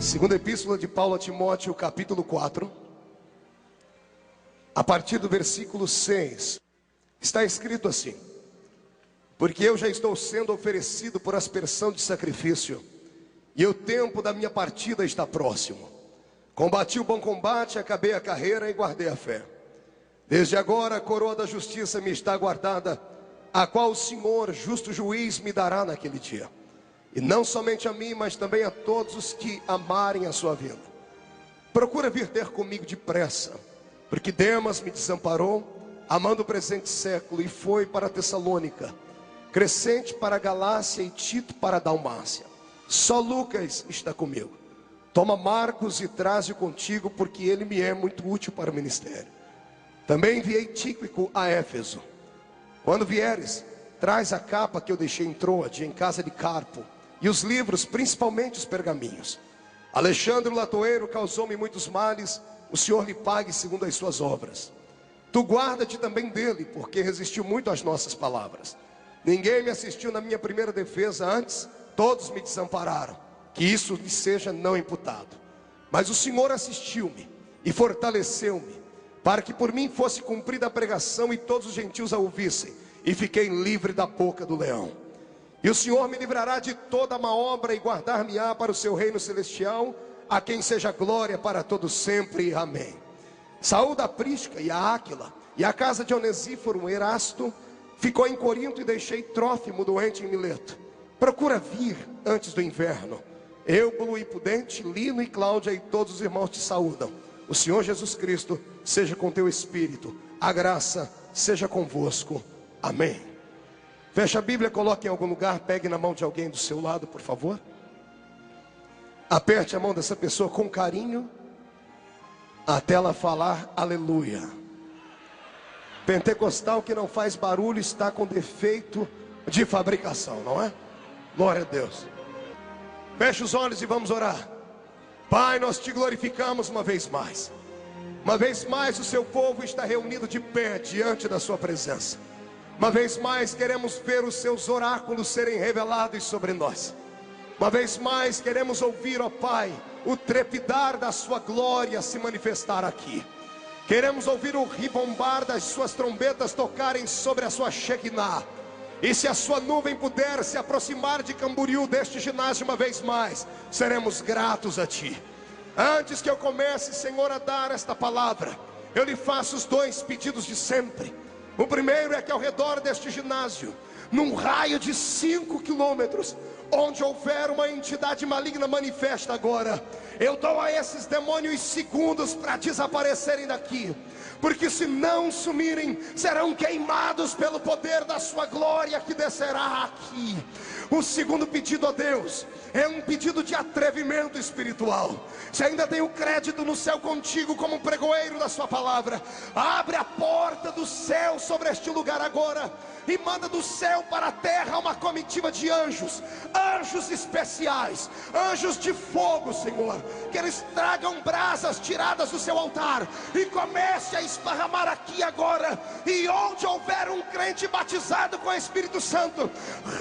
Segunda Epístola de Paulo a Timóteo, capítulo 4, a partir do versículo 6, está escrito assim: porque eu já estou sendo oferecido por aspersão de sacrifício, e o tempo da minha partida está próximo. Combati o bom combate, acabei a carreira e guardei a fé. Desde agora a coroa da justiça me está guardada, a qual o Senhor, justo juiz, me dará naquele dia. E não somente a mim, mas também a todos os que amarem a sua vinda. Procura vir ter comigo depressa, porque Demas me desamparou, amando o presente século, e foi para Tessalônica, Crescente para a Galácia e Tito para a Dalmácia. Só Lucas está comigo. Toma Marcos e traze-o contigo, porque ele me é muito útil para o ministério. Também enviei Tíquico a Éfeso. Quando vieres, traz a capa que eu deixei em Troade, em casa de Carpo, e os livros, principalmente os pergaminhos. Alexandre o latoeiro causou-me muitos males, o Senhor lhe pague segundo as suas obras. Tu guarda-te também dele, porque resistiu muito às nossas palavras. Ninguém me assistiu na minha primeira defesa, antes todos me desampararam, que isso lhe seja não imputado. Mas o Senhor assistiu-me e fortaleceu-me, para que por mim fosse cumprida a pregação e todos os gentios a ouvissem, e fiquei livre da boca do leão. E o Senhor me livrará de toda má obra e guardar-me-á para o seu reino celestial, a quem seja glória para todos sempre. Amém. Saúda a Prisca e a Áquila, e a casa de Onesíforo, Erasto. Ficou em Corinto e deixei Trófimo doente em Mileto. Procura vir antes do inverno. Eubulo e Pudente, Lino e Cláudia e todos os irmãos te saúdam. O Senhor Jesus Cristo seja com teu espírito. A graça seja convosco. Amém. Feche a Bíblia, coloque em algum lugar, pegue na mão de alguém do seu lado, por favor. Aperte a mão dessa pessoa com carinho, até ela falar aleluia. Pentecostal que não faz barulho está com defeito de fabricação, não é? Glória a Deus. Feche os olhos e vamos orar. Pai, nós te glorificamos uma vez mais. Uma vez mais o seu povo está reunido de pé diante da sua presença. Uma vez mais queremos ver os seus oráculos serem revelados sobre nós. Uma vez mais queremos ouvir, ó Pai, o trepidar da sua glória se manifestar aqui. Queremos ouvir o ribombar das suas trombetas tocarem sobre a sua Shekinah. E se a sua nuvem puder se aproximar de Camboriú, deste ginásio uma vez mais, seremos gratos a Ti. Antes que eu comece, Senhor, a dar esta palavra, eu lhe faço os dois pedidos de sempre. O primeiro é que ao redor deste ginásio, num raio de 5 quilômetros, onde houver uma entidade maligna manifesta agora, eu dou a esses demônios segundos para desaparecerem daqui. Porque se não sumirem, serão queimados pelo poder da sua glória que descerá aqui. O segundo pedido a Deus é um pedido de atrevimento espiritual. Se ainda tem o crédito no céu contigo como pregoeiro da sua palavra, abre a porta do céu sobre este lugar agora e manda do céu para a terra uma comitiva de anjos, anjos especiais, anjos de fogo, Senhor, que eles tragam brasas tiradas do seu altar e comece a esparramar aqui agora. E onde houver um crente batizado com o Espírito Santo,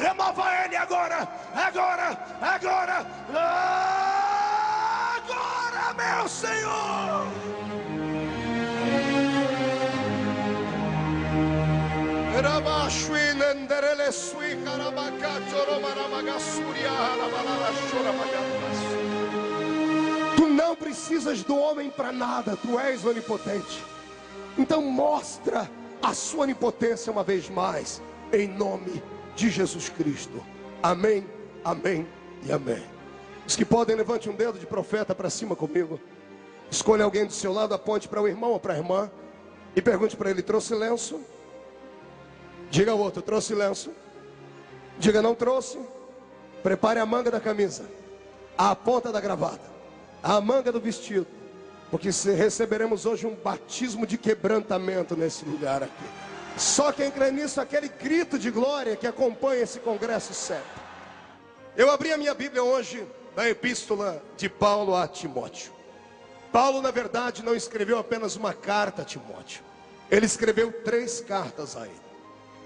remova ele agora, agora, agora, agora, meu Senhor. Tu não precisas do homem para nada, tu és onipotente. Então mostra a sua onipotência uma vez mais, em nome de Jesus Cristo. Amém, amém e amém. Os que podem, levante um dedo de profeta para cima comigo. Escolha alguém do seu lado, aponte para o irmão ou para a irmã e pergunte para ele: trouxe lenço? Diga ao outro: trouxe lenço? Diga: não trouxe. Prepare a manga da camisa, a ponta da gravata, a manga do vestido, porque receberemos hoje um batismo de quebrantamento nesse lugar aqui. Só quem crê nisso, aquele grito de glória que acompanha esse congresso sempre. Eu abri a minha Bíblia hoje na epístola de Paulo a Timóteo. Paulo, na verdade, não escreveu apenas uma carta a Timóteo. Ele escreveu 3 cartas a ele.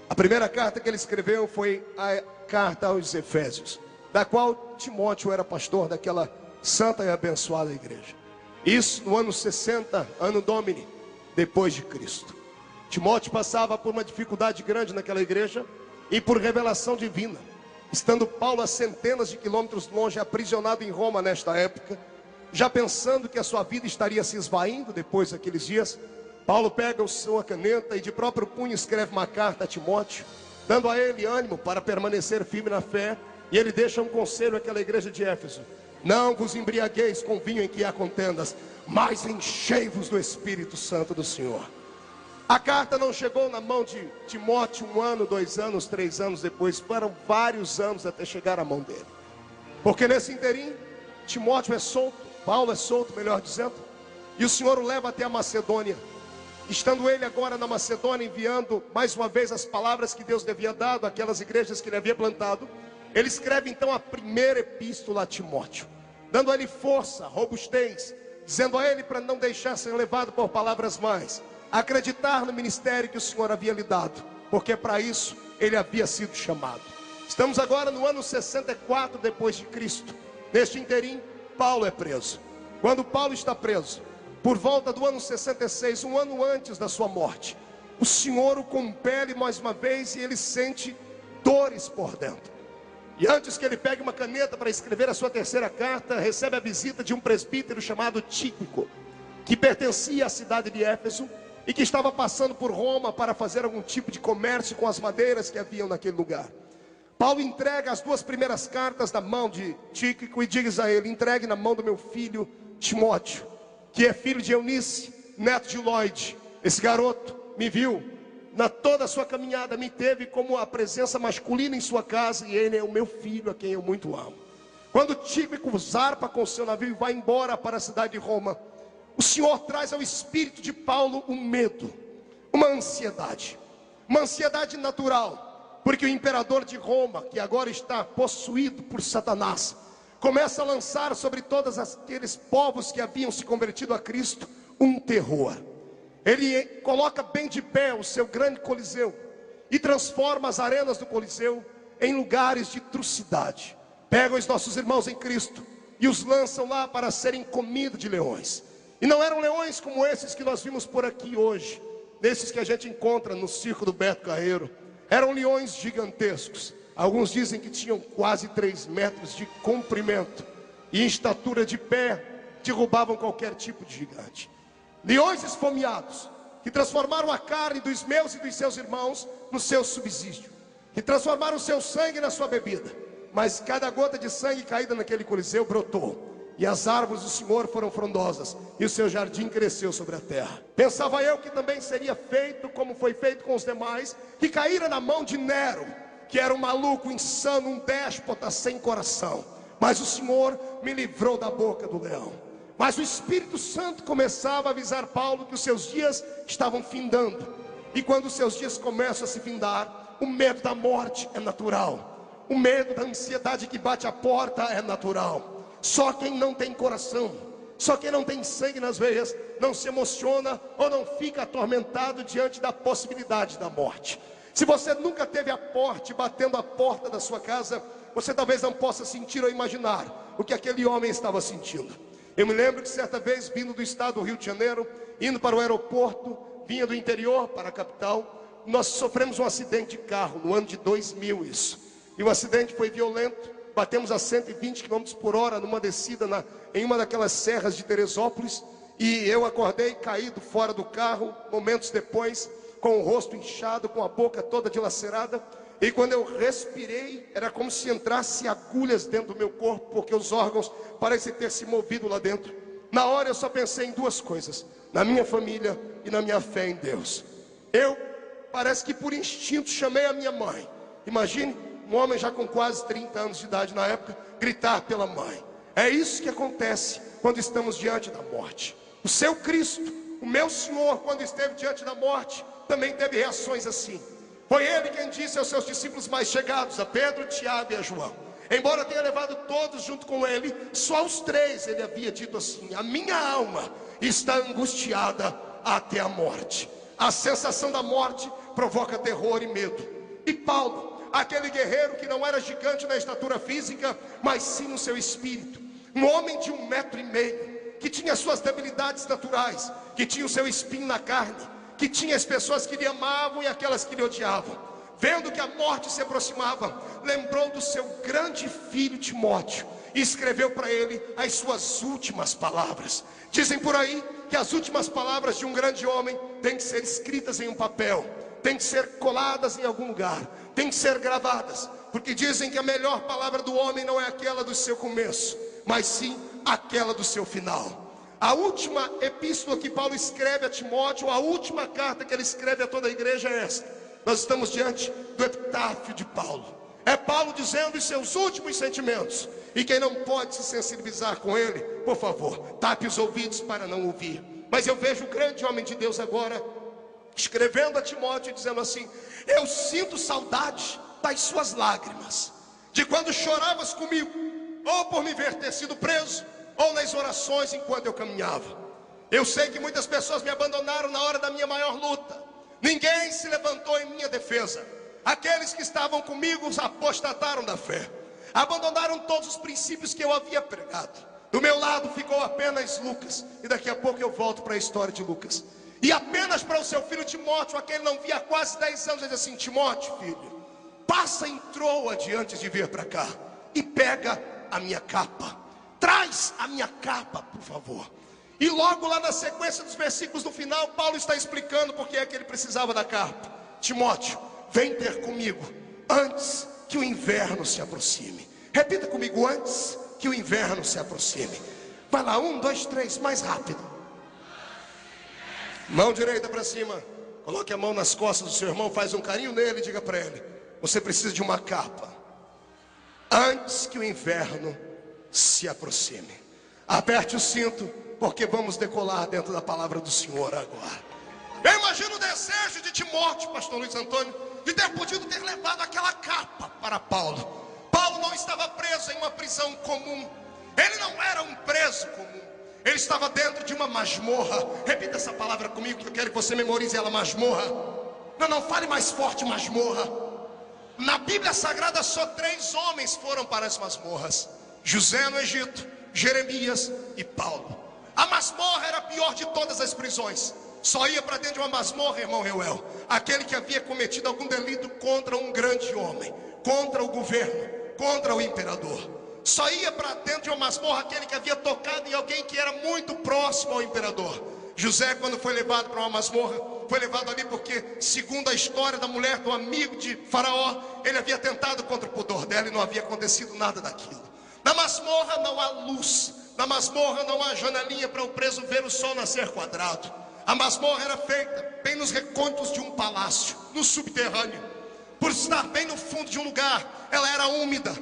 A primeira carta que ele escreveu foi a carta aos Efésios, da qual Timóteo era pastor daquela santa e abençoada igreja. Isso no ano 60, ano Domini, depois de Cristo. Timóteo passava por uma dificuldade grande naquela igreja e por revelação divina. Estando Paulo a centenas de quilômetros longe, aprisionado em Roma nesta época, já pensando que a sua vida estaria se esvaindo depois daqueles dias, Paulo pega sua caneta e de próprio punho escreve uma carta a Timóteo, dando a ele ânimo para permanecer firme na fé. E ele deixa um conselho àquela igreja de Éfeso: não vos embriagueis com vinho em que há contendas, mas enchei-vos do Espírito Santo do Senhor. A carta não chegou na mão de Timóteo 1 ano, 2 anos, 3 anos depois. Foram vários anos até chegar à mão dele. Porque nesse interim, Timóteo é solto, Paulo é solto, melhor dizendo, e o Senhor o leva até a Macedônia. Estando ele agora na Macedônia, enviando mais uma vez as palavras que Deus lhe havia dado àquelas igrejas que ele havia plantado, ele escreve então a primeira epístola a Timóteo, dando a ele força, robustez, dizendo a ele para não deixar ser levado por palavras mais, acreditar no ministério que o Senhor havia lhe dado, porque para isso ele havia sido chamado. Estamos agora no ano 64 depois de Cristo. Neste interim, Paulo é preso. Quando Paulo está preso, por volta do ano 66, um ano antes da sua morte, o Senhor o compele mais uma vez e ele sente dores por dentro. E antes que ele pegue uma caneta para escrever a sua terceira carta, recebe a visita de um presbítero chamado Tíquico, que pertencia à cidade de Éfeso e que estava passando por Roma para fazer algum tipo de comércio com as madeiras que haviam naquele lugar. Paulo entrega as 2 primeiras cartas na mão de Tíquico e diz a ele: entregue na mão do meu filho Timóteo, que é filho de Eunice, neto de Lloyd. Esse garoto me viu na toda a sua caminhada, me teve como a presença masculina em sua casa, e ele é o meu filho, a quem eu muito amo. Quando Tíquico zarpa com seu navio e vai embora para a cidade de Roma, o Senhor traz ao espírito de Paulo um medo, uma ansiedade natural, porque o imperador de Roma, que agora está possuído por Satanás, começa a lançar sobre todos aqueles povos que haviam se convertido a Cristo um terror. Ele coloca bem de pé o seu grande coliseu e transforma as arenas do coliseu em lugares de trucidade. Pegam os nossos irmãos em Cristo e os lançam lá para serem comida de leões. E não eram leões como esses que nós vimos por aqui hoje, desses que a gente encontra no circo do Beto Carreiro. Eram leões gigantescos. Alguns dizem que tinham quase 3 metros de comprimento e em estatura de pé derrubavam qualquer tipo de gigante. Leões esfomeados, que transformaram a carne dos meus e dos seus irmãos no seu subsídio, que transformaram o seu sangue na sua bebida. Mas cada gota de sangue caída naquele coliseu brotou, e as árvores do Senhor foram frondosas, e o seu jardim cresceu sobre a terra. Pensava eu que também seria feito como foi feito com os demais, que caíram na mão de Nero, que era um maluco, insano, um déspota sem coração. Mas o Senhor me livrou da boca do leão. Mas o Espírito Santo começava a avisar Paulo que os seus dias estavam findando. E quando os seus dias começam a se findar, o medo da morte é natural. O medo da ansiedade que bate à porta é natural. Só quem não tem coração, só quem não tem sangue nas veias, não se emociona ou não fica atormentado diante da possibilidade da morte. Se você nunca teve a morte batendo a porta da sua casa, você talvez não possa sentir ou imaginar o que aquele homem estava sentindo. Eu me lembro que certa vez, vindo do estado do Rio de Janeiro, indo para o aeroporto, vinha do interior para a capital, nós sofremos um acidente de carro, no ano de 2000 isso. E o acidente foi violento, batemos a 120 km por hora numa descida em uma daquelas serras de Teresópolis. E eu acordei caído fora do carro, momentos depois, com o rosto inchado, com a boca toda dilacerada. E quando eu respirei, era como se entrasse agulhas dentro do meu corpo, porque os órgãos parecem ter se movido lá dentro. Na hora eu só pensei em 2 coisas: na minha família e na minha fé em Deus. Eu, parece que por instinto, chamei a minha mãe. Imagine, um homem já com quase 30 anos de idade na época, gritar pela mãe. É isso que acontece quando estamos diante da morte. O seu Cristo, o meu Senhor, quando esteve diante da morte, também teve reações assim. Foi ele quem disse aos seus discípulos mais chegados, a Pedro, Tiago e a João, embora tenha levado todos junto com ele, só aos 3 ele havia dito assim: a minha alma está angustiada até a morte. A sensação da morte provoca terror e medo. E Paulo, aquele guerreiro que não era gigante na estatura física, mas sim no seu espírito, um homem de 1,5 m, que tinha suas debilidades naturais, que tinha o seu espinho na carne, que tinha as pessoas que lhe amavam e aquelas que lhe odiavam. Vendo que a morte se aproximava, lembrou do seu grande filho Timóteo e escreveu para ele as suas últimas palavras. Dizem por aí que as últimas palavras de um grande homem têm que ser escritas em um papel, têm que ser coladas em algum lugar, têm que ser gravadas, porque dizem que a melhor palavra do homem não é aquela do seu começo, mas sim aquela do seu final. A última epístola que Paulo escreve a Timóteo, a última carta que ele escreve a toda a igreja é esta. Nós estamos diante do epitáfio de Paulo. É Paulo dizendo os seus últimos sentimentos. E quem não pode se sensibilizar com ele, por favor, tape os ouvidos para não ouvir. Mas eu vejo o grande homem de Deus agora escrevendo a Timóteo, dizendo assim: eu sinto saudade das suas lágrimas, de quando choravas comigo, ou por me ver ter sido preso, ou nas orações enquanto eu caminhava. Eu sei que muitas pessoas me abandonaram na hora da minha maior luta. Ninguém se levantou em minha defesa. Aqueles que estavam comigo apostataram da fé, abandonaram todos os princípios que eu havia pregado. Do meu lado ficou apenas Lucas, e daqui a pouco eu volto para a história de Lucas. E apenas para o seu filho Timóteo, a quem ele não via há quase 10 anos, ele diz assim: Timóteo, filho, passa em Troade antes de vir para cá e pega a minha capa. Traz a minha capa, por favor. E logo lá na sequência dos versículos do final, Paulo está explicando porque é que ele precisava da capa. Timóteo, vem ter comigo antes que o inverno se aproxime. Repita comigo: antes que o inverno se aproxime. Vai lá, 1, 2, 3, mais rápido. Mão direita para cima. Coloque a mão nas costas do seu irmão, faz um carinho nele e diga para ele: você precisa de uma capa antes que o inverno se aproxime. Aperte o cinto, porque vamos decolar dentro da palavra do Senhor agora. Eu imagino o desejo de Timóteo, pastor Luiz Antônio, de ter podido ter levado aquela capa para Paulo. Paulo não estava preso em uma prisão comum. Ele não era um preso comum. Ele estava dentro de uma masmorra. Repita essa palavra comigo que eu quero que você memorize ela: masmorra. Não fale mais forte: masmorra. Na Bíblia Sagrada só 3 homens foram para as masmorras: José no Egito, Jeremias e Paulo. A masmorra era a pior de todas as prisões. Só ia para dentro de uma masmorra, irmão Reuel, aquele que havia cometido algum delito contra um grande homem, contra o governo, contra o imperador. Só ia para dentro de uma masmorra aquele que havia tocado em alguém que era muito próximo ao imperador. José, quando foi levado para uma masmorra, foi levado ali porque, segundo a história da mulher do amigo de Faraó, ele havia tentado contra o pudor dela e não havia acontecido nada daquilo. Na masmorra não há luz. Na masmorra não há janelinha para o preso ver o sol nascer quadrado. A masmorra era feita bem nos recônditos de um palácio, no subterrâneo. Por estar bem no fundo de um lugar, ela era úmida,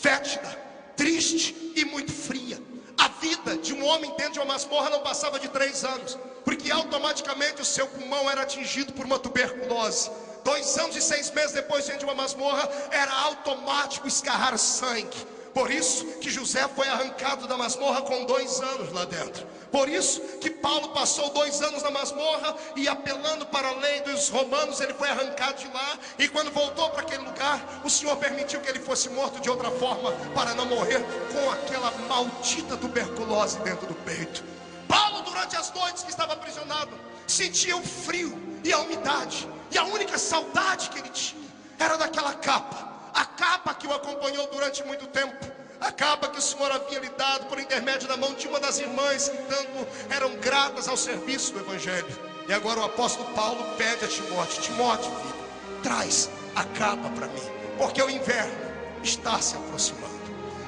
fétida, triste e muito fria. A vida de um homem dentro de uma masmorra não passava de 3 anos, porque automaticamente o seu pulmão era atingido por uma tuberculose. 2 anos e 6 meses depois, dentro de uma masmorra, era automático escarrar sangue. Por isso que José foi arrancado da masmorra com 2 anos lá dentro. Por isso que Paulo passou 2 anos na masmorra e, apelando para a lei dos romanos, ele foi arrancado de lá. E quando voltou para aquele lugar, o Senhor permitiu que ele fosse morto de outra forma, para não morrer com aquela maldita tuberculose dentro do peito. Paulo, durante as noites que estava aprisionado, sentia o frio e a umidade. E a única saudade que ele tinha era daquela capa. A capa que o acompanhou durante muito tempo. A capa que o Senhor havia lhe dado por intermédio da mão de uma das irmãs que tanto eram gratas ao serviço do Evangelho. E agora o apóstolo Paulo pede a Timóteo: Timóteo, filho, traz a capa para mim, porque o inverno está se aproximando.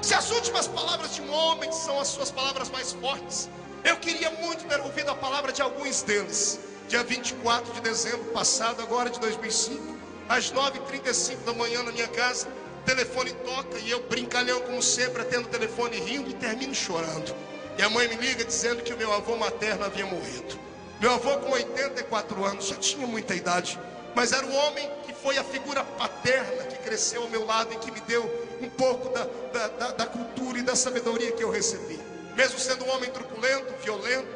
Se as últimas palavras de um homem são as suas palavras mais fortes, eu queria muito ter ouvido a palavra de alguns deles. Dia 24 de dezembro passado, agora de 2005, às 9h35 da manhã, na minha casa, o telefone toca e eu, brincalhão como sempre, atendo o telefone rindo e termino chorando. E a mãe me liga dizendo que o meu avô materno havia morrido. Meu avô, com 84 anos, já tinha muita idade, mas era o homem que foi a figura paterna que cresceu ao meu lado e que me deu um pouco da cultura e da sabedoria que eu recebi. Mesmo sendo um homem truculento, violento,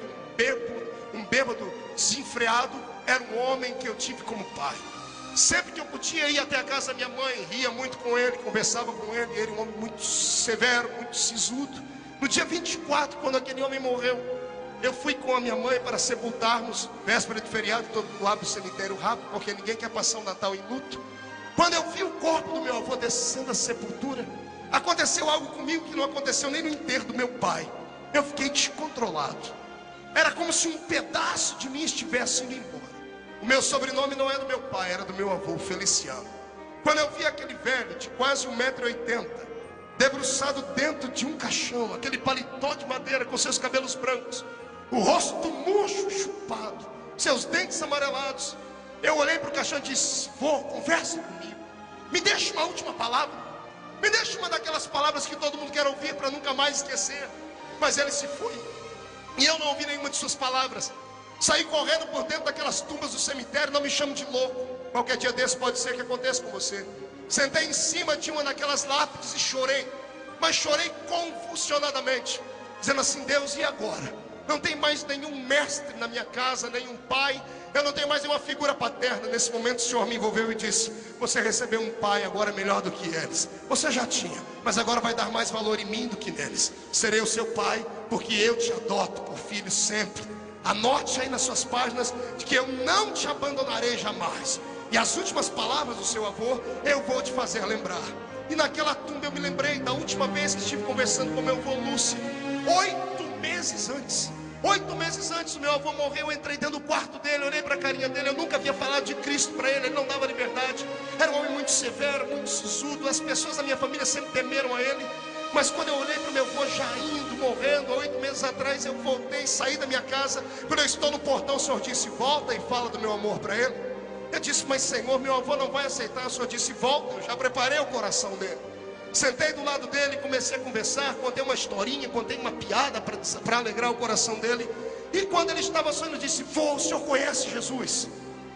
um bêbado desenfreado, era um homem que eu tive como pai. Sempre que eu podia ir até a casa da minha mãe, ria muito com ele, conversava com ele. Ele era um homem muito severo, muito sisudo, No dia 24, quando aquele homem morreu, eu fui com a minha mãe para sepultarmos, véspera de feriado, todo mundo abre o cemitério rápido, porque ninguém quer passar um Natal em luto. Quando eu vi o corpo do meu avô descendo a sepultura, aconteceu algo comigo que não aconteceu nem no enterro do meu pai. Eu fiquei descontrolado. Era como se um pedaço de mim estivesse indo embora. O meu sobrenome não é do meu pai, era do meu avô, Feliciano. Quando eu vi aquele velho de quase 1,80 m, debruçado dentro de um caixão, aquele paletó de madeira com seus cabelos brancos, o rosto murcho, chupado, seus dentes amarelados, eu olhei para o caixão e disse: vô, conversa comigo, me deixa uma última palavra, me deixa uma daquelas palavras que todo mundo quer ouvir para nunca mais esquecer. Mas ele se foi, e eu não ouvi nenhuma de suas palavras. Saí correndo por dentro daquelas tumbas do cemitério. Não me chame de louco, qualquer dia desse pode ser que aconteça com você. Sentei em cima de uma daquelas lápides e chorei, mas chorei convulsionadamente, dizendo assim: Deus, e agora? Não tem mais nenhum mestre na minha casa, nenhum pai, eu não tenho mais nenhuma figura paterna. Nesse momento o Senhor me envolveu e disse: você recebeu um pai agora melhor do que eles. Você já tinha, mas agora vai dar mais valor em mim do que neles. Serei o seu pai, porque eu te adoto por filho sempre. Anote aí nas suas páginas de que eu não te abandonarei jamais. E as últimas palavras do seu avô eu vou te fazer lembrar. E naquela tumba eu me lembrei da última vez que estive conversando com meu avô Lúcio. 8 meses antes. 8 meses antes do meu avô morrer, eu entrei dentro do quarto dele, olhei para a carinha dele. Eu nunca havia falado de Cristo para ele, ele não dava liberdade. Era um homem muito severo, muito sisudo. As pessoas da minha família sempre temeram a ele. Mas quando eu olhei para o meu avô já indo, morrendo, 8 meses atrás, eu voltei, saí da minha casa. Quando eu estou no portão, o Senhor disse: volta e fala do meu amor para ele. Eu disse: mas Senhor, meu avô não vai aceitar. O Senhor disse: volta, eu já preparei o coração dele. Sentei do lado dele, comecei a conversar, contei uma historinha, contei uma piada para alegrar o coração dele. E quando ele estava sonhando, disse: vô, o senhor conhece Jesus?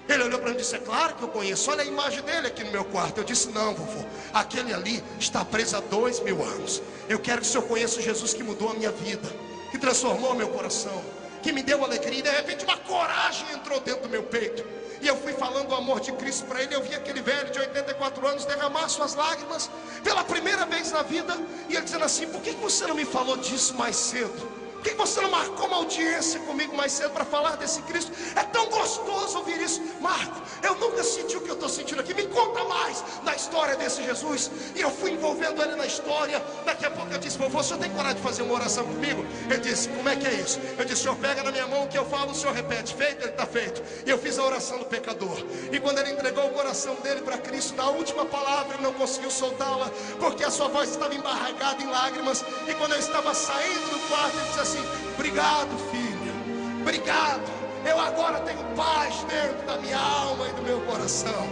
Ele olhou para mim e disse: é claro que eu conheço, olha a imagem dele aqui no meu quarto. Eu disse: não, vovô, aquele ali está preso há 2000 anos. Eu quero que o senhor conheça o Jesus que mudou a minha vida, que transformou meu coração, que me deu alegria. E de repente uma coragem entrou dentro do meu peito, e eu fui falando o amor de Cristo para ele. Eu vi aquele velho de 84 anos derramar suas lágrimas pela primeira vez na vida, e ele dizendo assim: por que você não me falou disso mais cedo? Por que você não marcou uma audiência comigo mais cedo para falar desse Cristo? É tão gostoso ouvir isso. Marco, eu nunca senti o que eu estou sentindo aqui. Me conta mais da história desse Jesus. E eu fui envolvendo ele na história. Daqui a pouco eu disse: vovô, o senhor tem coragem de fazer uma oração comigo? Ele disse: como é que é isso? Eu disse: o senhor pega na minha mão o que eu falo, o senhor repete. Feito, ele está feito. E eu fiz a oração do pecador. E quando ele entregou o coração dele para Cristo, na última palavra ele não conseguiu soltá-la, porque a sua voz estava embarragada em lágrimas. E quando eu estava saindo do quarto, ele disse assim: obrigado, filho, obrigado. Eu agora tenho paz dentro da minha alma e do meu coração.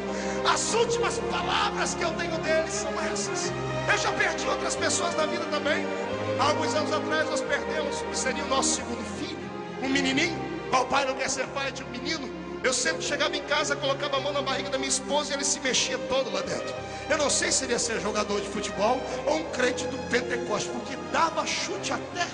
As últimas palavras que eu tenho dele são essas. Eu já perdi outras pessoas na vida também. Há alguns anos atrás nós perdemos o que seria o nosso segundo filho, um menininho. O pai não quer ser pai de um menino. Eu sempre chegava em casa, colocava a mão na barriga da minha esposa e ele se mexia todo lá dentro. Eu não sei se ele ia ser jogador de futebol ou um crente do Pentecoste, porque dava chute até.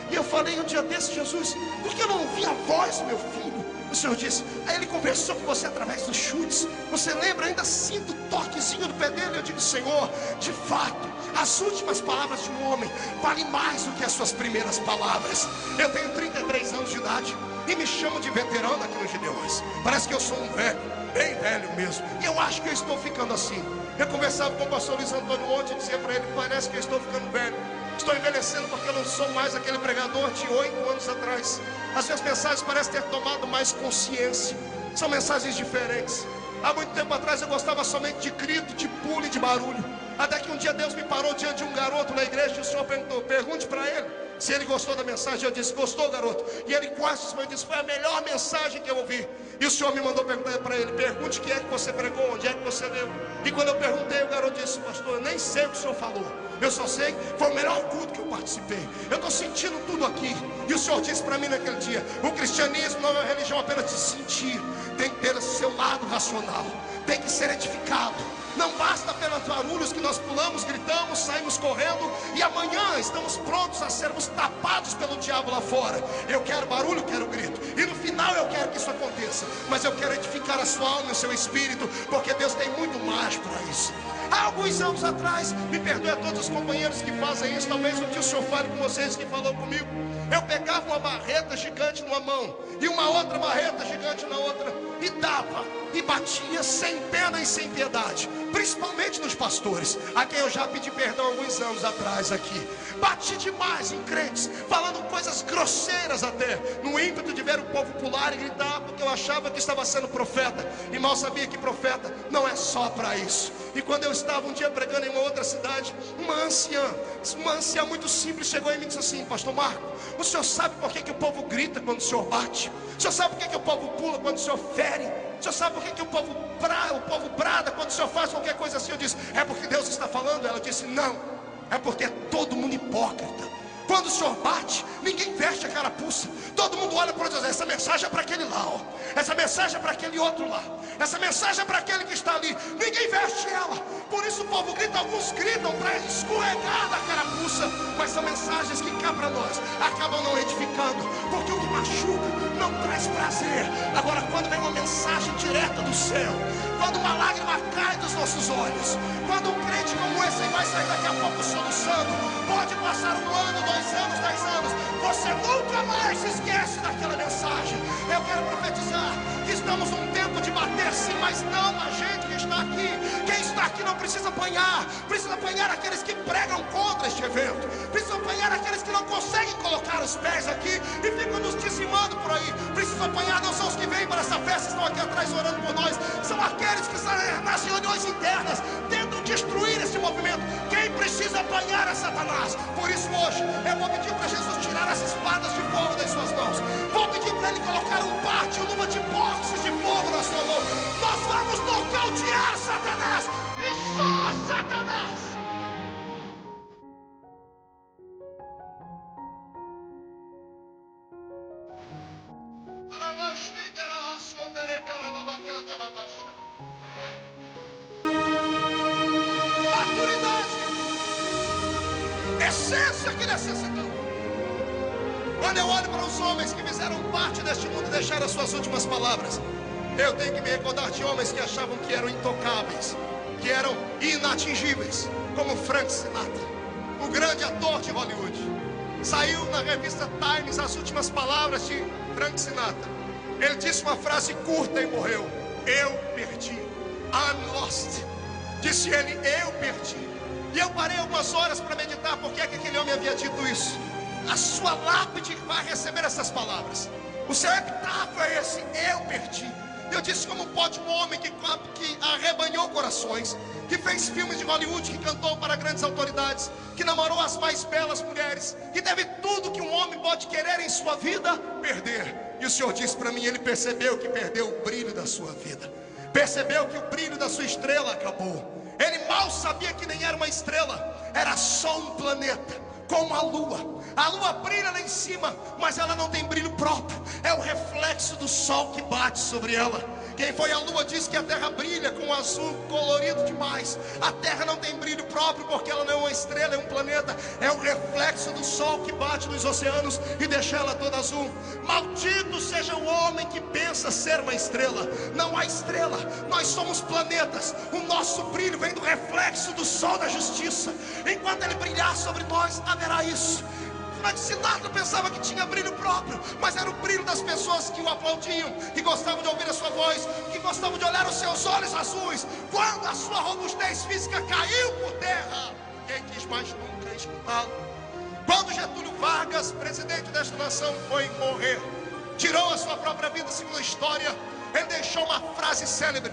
E eu falei um dia desse: Jesus, por que eu não ouvi a voz do meu filho? O Senhor disse: aí ele conversou com você através dos chutes. Você lembra? Ainda sinto o toquezinho do pé dele. Eu digo: Senhor, de fato, as últimas palavras de um homem valem mais do que as suas primeiras palavras. Eu tenho 33 anos de idade e me chamo de veterano aqui no Gideões. Parece que eu sou um velho, bem velho mesmo. E eu acho que eu estou ficando assim. Eu conversava com o pastor Luiz Antônio ontem e dizia para ele: parece que eu estou ficando velho. Estou envelhecendo porque eu não sou mais aquele pregador de 8 anos atrás. As minhas mensagens parecem ter tomado mais consciência. São mensagens diferentes. Há muito tempo atrás eu gostava somente de grito, de pulo e de barulho. Até que um dia Deus me parou diante de um garoto na igreja e o Senhor perguntou: pergunte para ele se ele gostou da mensagem. Eu disse: gostou, garoto? E ele quase disse: foi a melhor mensagem que eu ouvi. E o Senhor me mandou perguntar para ele: pergunte quem é que você pregou, onde é que você leu. E quando eu perguntei, o garoto disse: pastor, eu nem sei o que o Senhor falou, eu só sei que foi o melhor culto que eu participei. Eu estou sentindo tudo aqui. E o Senhor disse para mim naquele dia: o cristianismo não é uma religião apenas de sentir, tem que ter o seu lado racional, tem que ser edificado. Não basta apenas barulhos que nós pulamos, gritamos, saímos correndo e amanhã estamos prontos a sermos tapados pelo diabo lá fora. Eu quero barulho, quero grito, e no final eu quero que isso aconteça. Mas eu quero edificar a sua alma e o seu espírito, porque Deus tem muito mais para isso. Há alguns anos atrás, me perdoe a todos os companheiros que fazem isso, talvez o que o senhor fale com vocês, que falou comigo. Eu pegava uma marreta gigante numa mão e uma outra marreta gigante na outra, e dava, e batia sem pena e sem piedade, principalmente nos pastores, a quem eu já pedi perdão alguns anos atrás aqui. Bati demais em crentes, falando coisas grosseiras até, no ímpeto de ver o povo pular e gritar, porque eu achava que estava sendo profeta, e mal sabia que profeta não é só para isso. E quando eu estava um dia pregando em uma outra cidade, uma anciã muito simples chegou e me disse assim: pastor Marco, o senhor sabe por que o povo grita quando o senhor bate? O senhor sabe por que o povo pula quando o senhor fere? O senhor sabe por que o povo brada quando o senhor faz qualquer coisa assim? Eu disse: é porque Deus está falando? Ela disse: não, é porque é todo mundo hipócrita. Quando o senhor bate, ninguém veste a carapuça. Todo mundo olha para o Deus: essa mensagem é para aquele lá, ó. Essa mensagem é para aquele outro lá. Essa mensagem é para aquele que está ali. Ninguém veste ela. Por isso o povo grita, alguns gritam para escorregar da carapuça. Mas são mensagens que cá para nós acabam não edificando, porque o que machuca não traz prazer. Agora, quando vem uma mensagem direta do céu, quando uma lágrima cai dos nossos olhos, quando um crente como esse vai sair daqui a pouco soluçando, pode passar 1 ano, 2 anos, 10 anos, você nunca mais se esquece daquela mensagem. Eu quero profetizar que estamos num tempo de bater sim, mas não a gente que está aqui. Quem está aqui não precisa apanhar aqueles que pregam contra este evento, precisa apanhar aqueles que não conseguem colocar os pés aqui e ficam nos dizimando por aí. Precisa apanhar, não são os que vêm para essa festa, estão aqui atrás orando por nós, são aqueles que estão nas reuniões internas, tentam destruir esse movimento. Quem precisa apanhar é Satanás. Por isso hoje eu vou pedir para Jesus tirar as espadas de fogo das suas mãos. Vou pedir para ele colocar um bate, uma luva de boxe de fogo na sua mão. Nós vamos nocautear Satanás e só Satanás. Maturidade, essência que necessitamos. Quando eu olho para os homens que fizeram parte deste mundo e deixaram as suas últimas palavras, eu tenho que me recordar de homens que achavam que eram intocáveis, que eram inatingíveis, como Frank Sinatra, o grande ator de Hollywood. Saiu na revista Times as últimas palavras de Frank Sinatra. Ele disse uma frase curta e morreu: eu perdi, I'm lost. Disse ele: eu perdi. E eu parei algumas horas para meditar por que é que aquele homem havia dito isso. A sua lápide vai receber essas palavras, o seu epitáfio é esse: eu perdi. Eu disse: como pode um homem que arrebanhou corações, que fez filmes de Hollywood, que cantou para grandes autoridades, que namorou as mais belas mulheres, que teve tudo que um homem pode querer em sua vida, perder? E o Senhor disse para mim: ele percebeu que perdeu o brilho da sua vida, percebeu que o brilho da sua estrela acabou. Ele mal sabia que nem era uma estrela, era só um planeta, como a lua. A lua brilha lá em cima, mas ela não tem brilho próprio, é o reflexo do sol que bate sobre ela. Quem foi a lua disse que a terra brilha com um azul colorido demais. A terra não tem brilho próprio, porque ela não é uma estrela, é um planeta. É o reflexo do sol que bate nos oceanos e deixa ela toda azul. Maldito seja o homem que pensa ser uma estrela. Não há estrela, nós somos planetas. O nosso brilho vem do reflexo do sol da justiça. Enquanto ele brilhar sobre nós, haverá isso. Frank Sinatra pensava que tinha brilho próprio, mas era o brilho das pessoas que o aplaudiam, que gostavam de ouvir a sua voz, que gostavam de olhar os seus olhos azuis. Quando a sua robustez física caiu por terra, ninguém quis mais nunca escutá-lo. Quando Getúlio Vargas, presidente desta nação, foi morrer, tirou a sua própria vida, segundo a história, ele deixou uma frase célebre: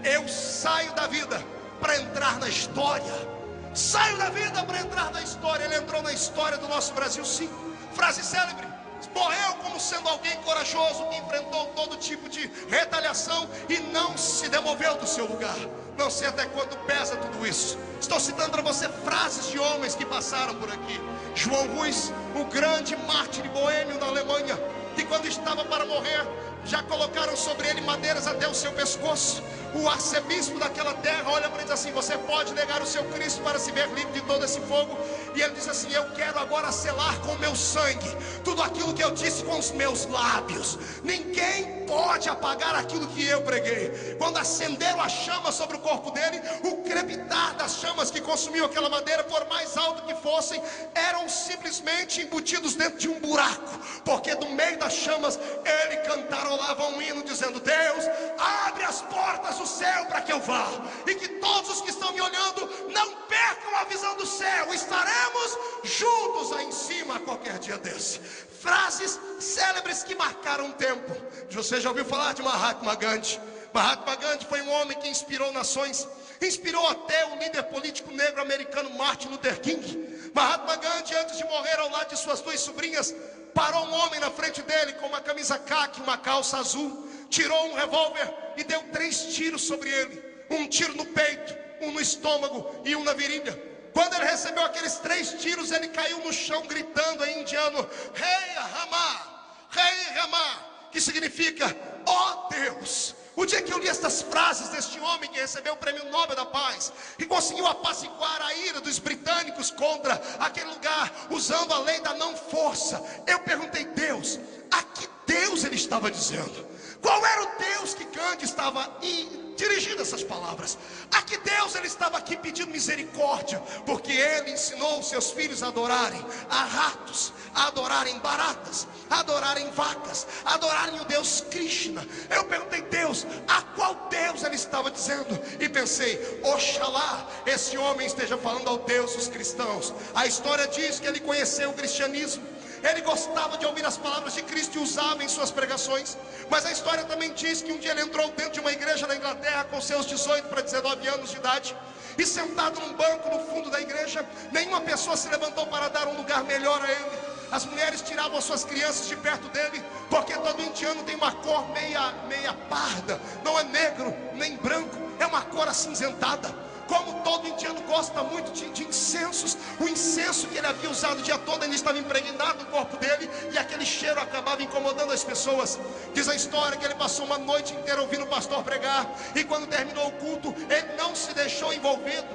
eu saio da vida para entrar na história. Saio da vida para entrar na história. Ele entrou na história do nosso Brasil, sim. Frase célebre. Morreu como sendo alguém corajoso, que enfrentou todo tipo de retaliação e não se demoveu do seu lugar. Não sei até quando pesa tudo isso. Estou citando para você frases de homens que passaram por aqui. João Ruiz, o grande mártir boêmio da Alemanha, que quando estava para morrer, já colocaram sobre ele madeiras até o seu pescoço. O arcebispo daquela terra olha para ele e diz assim: você pode negar o seu Cristo para se ver livre de todo esse fogo? E ele diz assim: eu quero agora selar com o meu sangue tudo aquilo que eu disse com os meus lábios. Ninguém pode apagar aquilo que eu preguei. Quando acenderam a chama sobre o corpo dele, o crepitar das chamas que consumiam aquela madeira, por mais alto que fossem, eram simplesmente embutidos dentro de um buraco, porque do meio das chamas ele cantarolava um hino dizendo: Deus, abre as portas do céu para que eu vá, e que todos os que estão me olhando não percam a visão do céu. Estaremos juntos aí em cima a qualquer dia desse. Frases célebres que marcaram o tempo. Você já ouviu falar de Mahatma Gandhi? Mahatma Gandhi foi um homem que inspirou nações, inspirou até o líder político negro americano Martin Luther King. Mahatma Gandhi, antes de morrer ao lado de suas duas sobrinhas, parou um homem na frente dele com uma camisa caqui, uma calça azul, tirou um revólver e deu 3 tiros sobre ele. Um tiro no peito, um no estômago e um na virilha. Quando ele recebeu aqueles 3 tiros, ele caiu no chão gritando em indiano: Rei Rama, Rei Rama, que significa: ó Deus. O dia que eu li estas frases deste homem que recebeu o prêmio Nobel da Paz e conseguiu apaciguar a ira dos britânicos contra aquele lugar, usando a lei da não força, eu perguntei: Deus, a que Deus ele estava dizendo? Qual era o Deus que Gandhi estava dirigindo essas palavras? A que Deus ele estava aqui pedindo misericórdia? Porque ele ensinou os seus filhos a adorarem a ratos, a adorarem baratas, a adorarem vacas, a adorarem o Deus Krishna. Eu perguntei: Deus, a qual Deus ele estava dizendo? E pensei: oxalá esse homem esteja falando ao Deus dos cristãos. A história diz que ele conheceu o cristianismo, ele gostava de ouvir as palavras de Cristo e usava em suas pregações. Mas a história também diz que um dia ele entrou dentro de uma igreja na Inglaterra com seus 18 para 19 anos de idade, e sentado num banco no fundo da igreja, nenhuma pessoa se levantou para dar um lugar melhor a ele. As mulheres tiravam as suas crianças de perto dele, porque todo indiano tem uma cor meia parda, não é negro nem branco, é uma cor acinzentada. Como todo indiano gosta muito de incensos, o incenso que ele havia usado o dia todo ainda estava impregnado no corpo dele, e aquele cheiro acabava incomodando as pessoas. Diz a história que ele passou uma noite inteira ouvindo o pastor pregar, e quando terminou o culto, ele não se deixou envolvido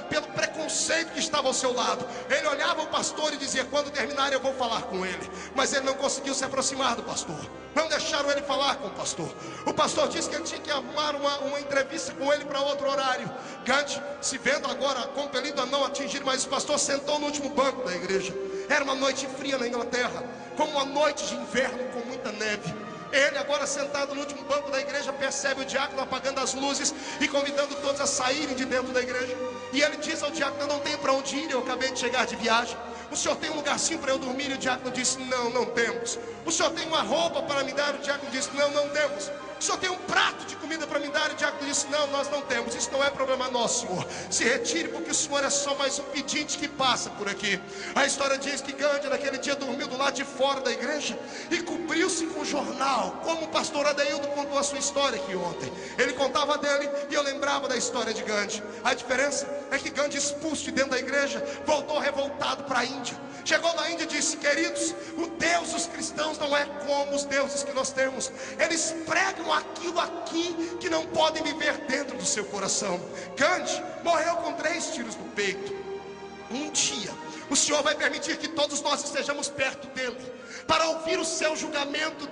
pelo preconceito que estava ao seu lado. Ele olhava o pastor e dizia: quando terminar eu vou falar com ele. Mas ele não conseguiu se aproximar do pastor, não deixaram ele falar com o pastor. O pastor disse que ele tinha que arrumar uma entrevista com ele para outro horário. Gandhi, se vendo agora compelido a não atingir mais o pastor, sentou no último banco da igreja. Era uma noite fria na Inglaterra, como uma noite de inverno com muita neve. Ele agora sentado no último banco da igreja, percebe o diácono apagando as luzes e convidando todos a saírem de dentro da igreja. E ele diz ao diácono: eu não tenho para onde ir, eu acabei de chegar de viagem. O senhor tem um lugarzinho para eu dormir? E o diácono disse: não, não temos. O senhor tem uma roupa para me dar? O diácono disse: não, não temos. O senhor tem um prato de comida para me dar? O diácono disse: não, nós não temos. Isso não é problema nosso, senhor. Se retire, porque o senhor é só mais um pedinte que passa por aqui. A história diz que Gandhi naquele dia dormiu do lado de fora da igreja e cobriu-se com jornal, como o pastor Adeildo contou a sua história aqui ontem. Ele contava dele e eu lembrava da história de Gandhi. A diferença é que Gandhi, expulso de dentro da igreja, voltou revoltado para a Índia. Chegou na Índia e disse: queridos, o Deus dos cristãos não é como os deuses que nós temos. Eles pregam aquilo aqui que não podem viver dentro do seu coração. Gandhi morreu com 3 tiros no peito. Um dia o Senhor vai permitir que todos nós estejamos perto dele, para ouvir o seu julgamento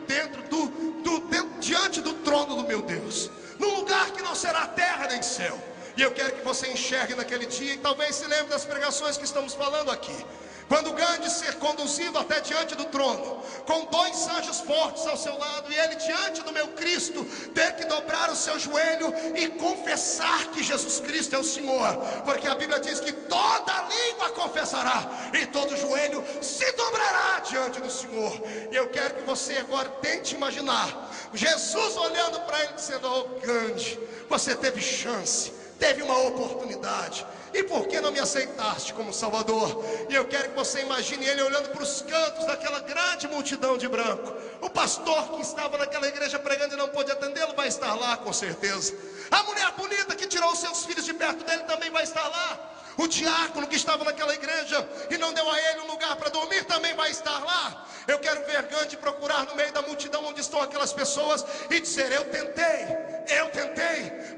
diante do trono do meu Deus, num lugar que não será terra nem céu. E eu quero que você enxergue naquele dia, e talvez se lembre das pregações que estamos falando aqui. Quando Gandhi ser conduzido até diante do trono, com 2 anjos fortes ao seu lado, e ele diante do meu Cristo ter que dobrar o seu joelho e confessar que Jesus Cristo é o Senhor, porque a Bíblia diz que toda língua confessará e todo joelho se dobrará diante do Senhor. E eu quero que você agora tente imaginar Jesus olhando para ele dizendo: oh Gandhi, você teve chance, teve uma oportunidade, e por que não me aceitaste como Salvador? E eu quero que você imagine ele olhando para os cantos daquela grande multidão de branco. O pastor que estava naquela igreja pregando e não pôde atendê-lo vai estar lá com certeza. A mulher bonita que tirou os seus filhos de perto dele também vai estar lá. O diácono que estava naquela igreja e não deu a ele um lugar para dormir também vai estar lá. Eu quero ver Gandhi procurar no meio da multidão onde estão aquelas pessoas e dizer: eu tentei,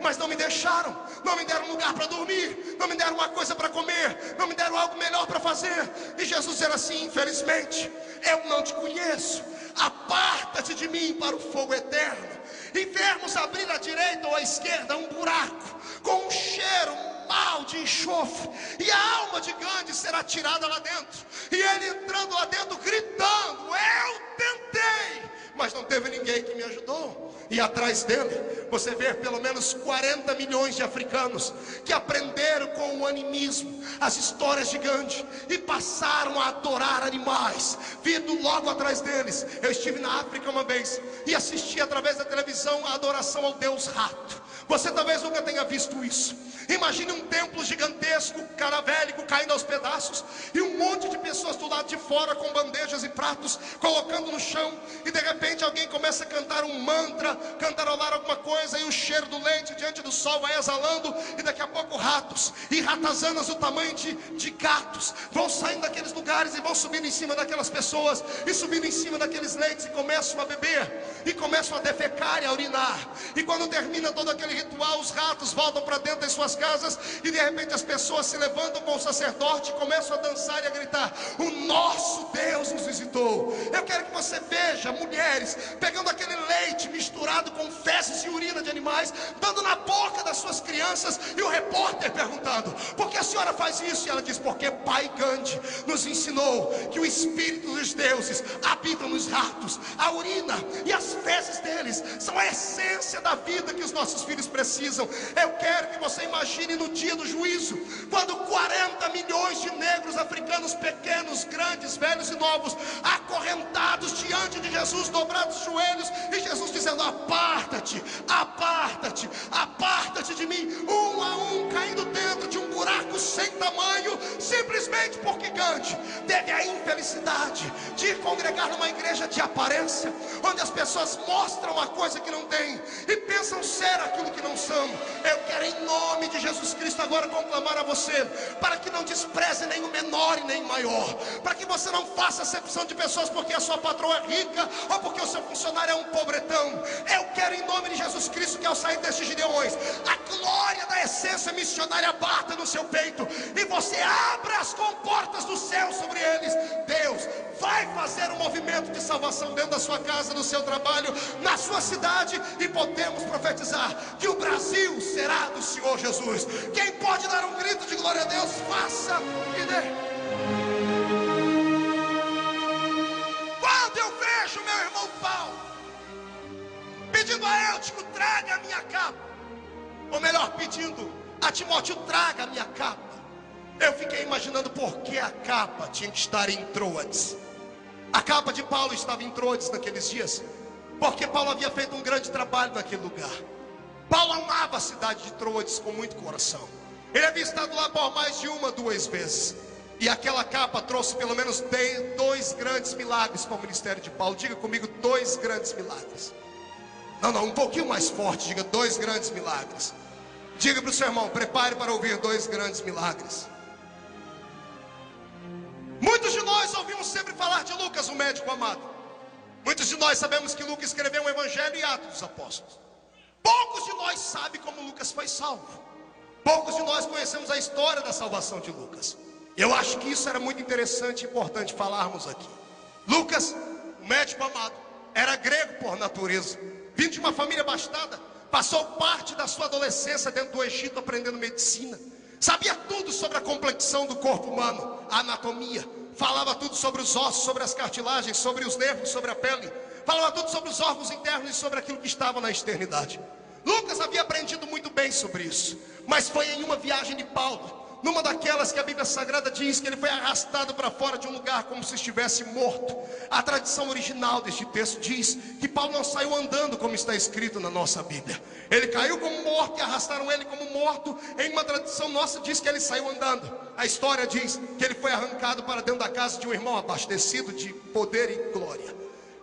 mas não me deixaram, não me deram um lugar para dormir, não me deram uma coisa para comer, não me deram algo melhor para fazer. E Jesus era assim: infelizmente, eu não te conheço, aparta-te de mim para o fogo eterno. E vermos abrir à direita ou à esquerda um buraco com um cheiro mal de enxofre, e a alma de Gandhi será tirada lá dentro, e ele entrando lá dentro gritando: eu tentei, mas não teve ninguém que me ajudou. E atrás dele você vê pelo menos 40 milhões de africanos que aprenderam com o animismo as histórias de Gandhi e passaram a adorar animais, vindo logo atrás deles. Eu estive na África uma vez e assisti através da televisão a adoração ao deus rato. Você talvez nunca tenha visto isso. Imagine um templo gigantesco, caravélico, caindo aos pedaços, e um monte de pessoas do lado de fora com bandejas e pratos, colocando no chão. E de repente alguém começa a cantar um mantra, cantarolar alguma coisa, e o cheiro do leite diante do sol vai exalando. E daqui a pouco ratos e ratazanas do tamanho de gatos vão saindo daqueles lugares e vão subindo em cima daquelas pessoas, e subindo em cima daqueles leites, e começam a beber, e começam a defecar e a urinar. E quando termina todo aquele ritual, os ratos voltam para dentro das suas casas, e de repente as pessoas se levantam com o sacerdote e começam a dançar e a gritar: o nosso Deus nos visitou. Eu quero que você veja mulheres pegando aquele leite misturado com fezes e urina de animais, dando na boca das suas crianças, e o repórter perguntando: por que a senhora faz isso? E ela diz: porque pai Gandhi nos ensinou que o espírito dos deuses habita nos ratos. A urina e as fezes deles são a essência da vida que os nossos filhos precisam. Eu quero que você imagine no dia do juízo, quando 40 milhões de negros africanos, pequenos, grandes, velhos e novos, acorrentados diante de Jesus, dobrados os joelhos, e Jesus dizendo: aparta-te, aparta-te, aparta-te de mim, um a um, caindo dentro de um buraco sem tamanho, simplesmente porque Gandhi teve a infelicidade de congregar numa igreja de aparência, onde as pessoas mostram uma coisa que não tem e pensam ser aquilo que não são. Eu quero, em nome de Jesus Cristo, agora conclamar a você, para que não despreze nem o menor e nem o maior, para que você não faça acepção de pessoas porque a sua patroa é rica ou porque o seu funcionário é um pobretão. Eu quero, em nome de Jesus Cristo, que ao sair destes gideões, a glória da essência missionária bata no seu peito e você abra as comportas do céu sobre eles. Deus vai fazer um movimento de salvação dentro da sua casa, no seu trabalho, na sua cidade, e podemos profetizar que o Brasil será do Senhor Jesus. Quem pode dar um grito de glória a Deus, faça e dê. Quando eu vejo meu irmão Paulo pedindo a Eutico: traga a minha capa, ou melhor, pedindo a Timóteo: traga a minha capa, eu fiquei imaginando por que a capa tinha que estar em Troades. A capa de Paulo estava em Troades naqueles dias, porque Paulo havia feito um grande trabalho naquele lugar. Paulo amava a cidade de Troades com muito coração. Ele havia estado lá por mais de uma, 2 vezes. E aquela capa trouxe pelo menos 2 grandes milagres para o ministério de Paulo. Diga comigo: 2 grandes milagres. Não, um pouquinho mais forte. Diga: 2 grandes milagres. Diga para o seu irmão: prepare para ouvir 2 grandes milagres. Muitos de nós ouvimos sempre falar de Lucas, o médico amado. Muitos de nós sabemos que Lucas escreveu um evangelho e Atos dos Apóstolos. Poucos de nós sabem como Lucas foi salvo. Poucos de nós conhecemos a história da salvação de Lucas. Eu acho que isso era muito interessante e importante falarmos aqui. Lucas, o médico amado, era grego por natureza, vindo de uma família abastada, passou parte da sua adolescência dentro do Egito aprendendo medicina. Sabia tudo sobre a complexão do corpo humano, a anatomia. Falava tudo sobre os ossos, sobre as cartilagens, sobre os nervos, sobre a pele. Falava tudo sobre os órgãos internos e sobre aquilo que estava na externidade. Lucas havia aprendido muito bem sobre isso. Mas foi em uma viagem de Paulo, numa daquelas que a Bíblia Sagrada diz que ele foi arrastado para fora de um lugar como se estivesse morto. A tradição original deste texto diz que Paulo não saiu andando como está escrito na nossa Bíblia. Ele caiu como morto e arrastaram ele como morto. Em uma tradição nossa diz que ele saiu andando. A história diz que ele foi arrancado para dentro da casa de um irmão abastecido de poder e glória.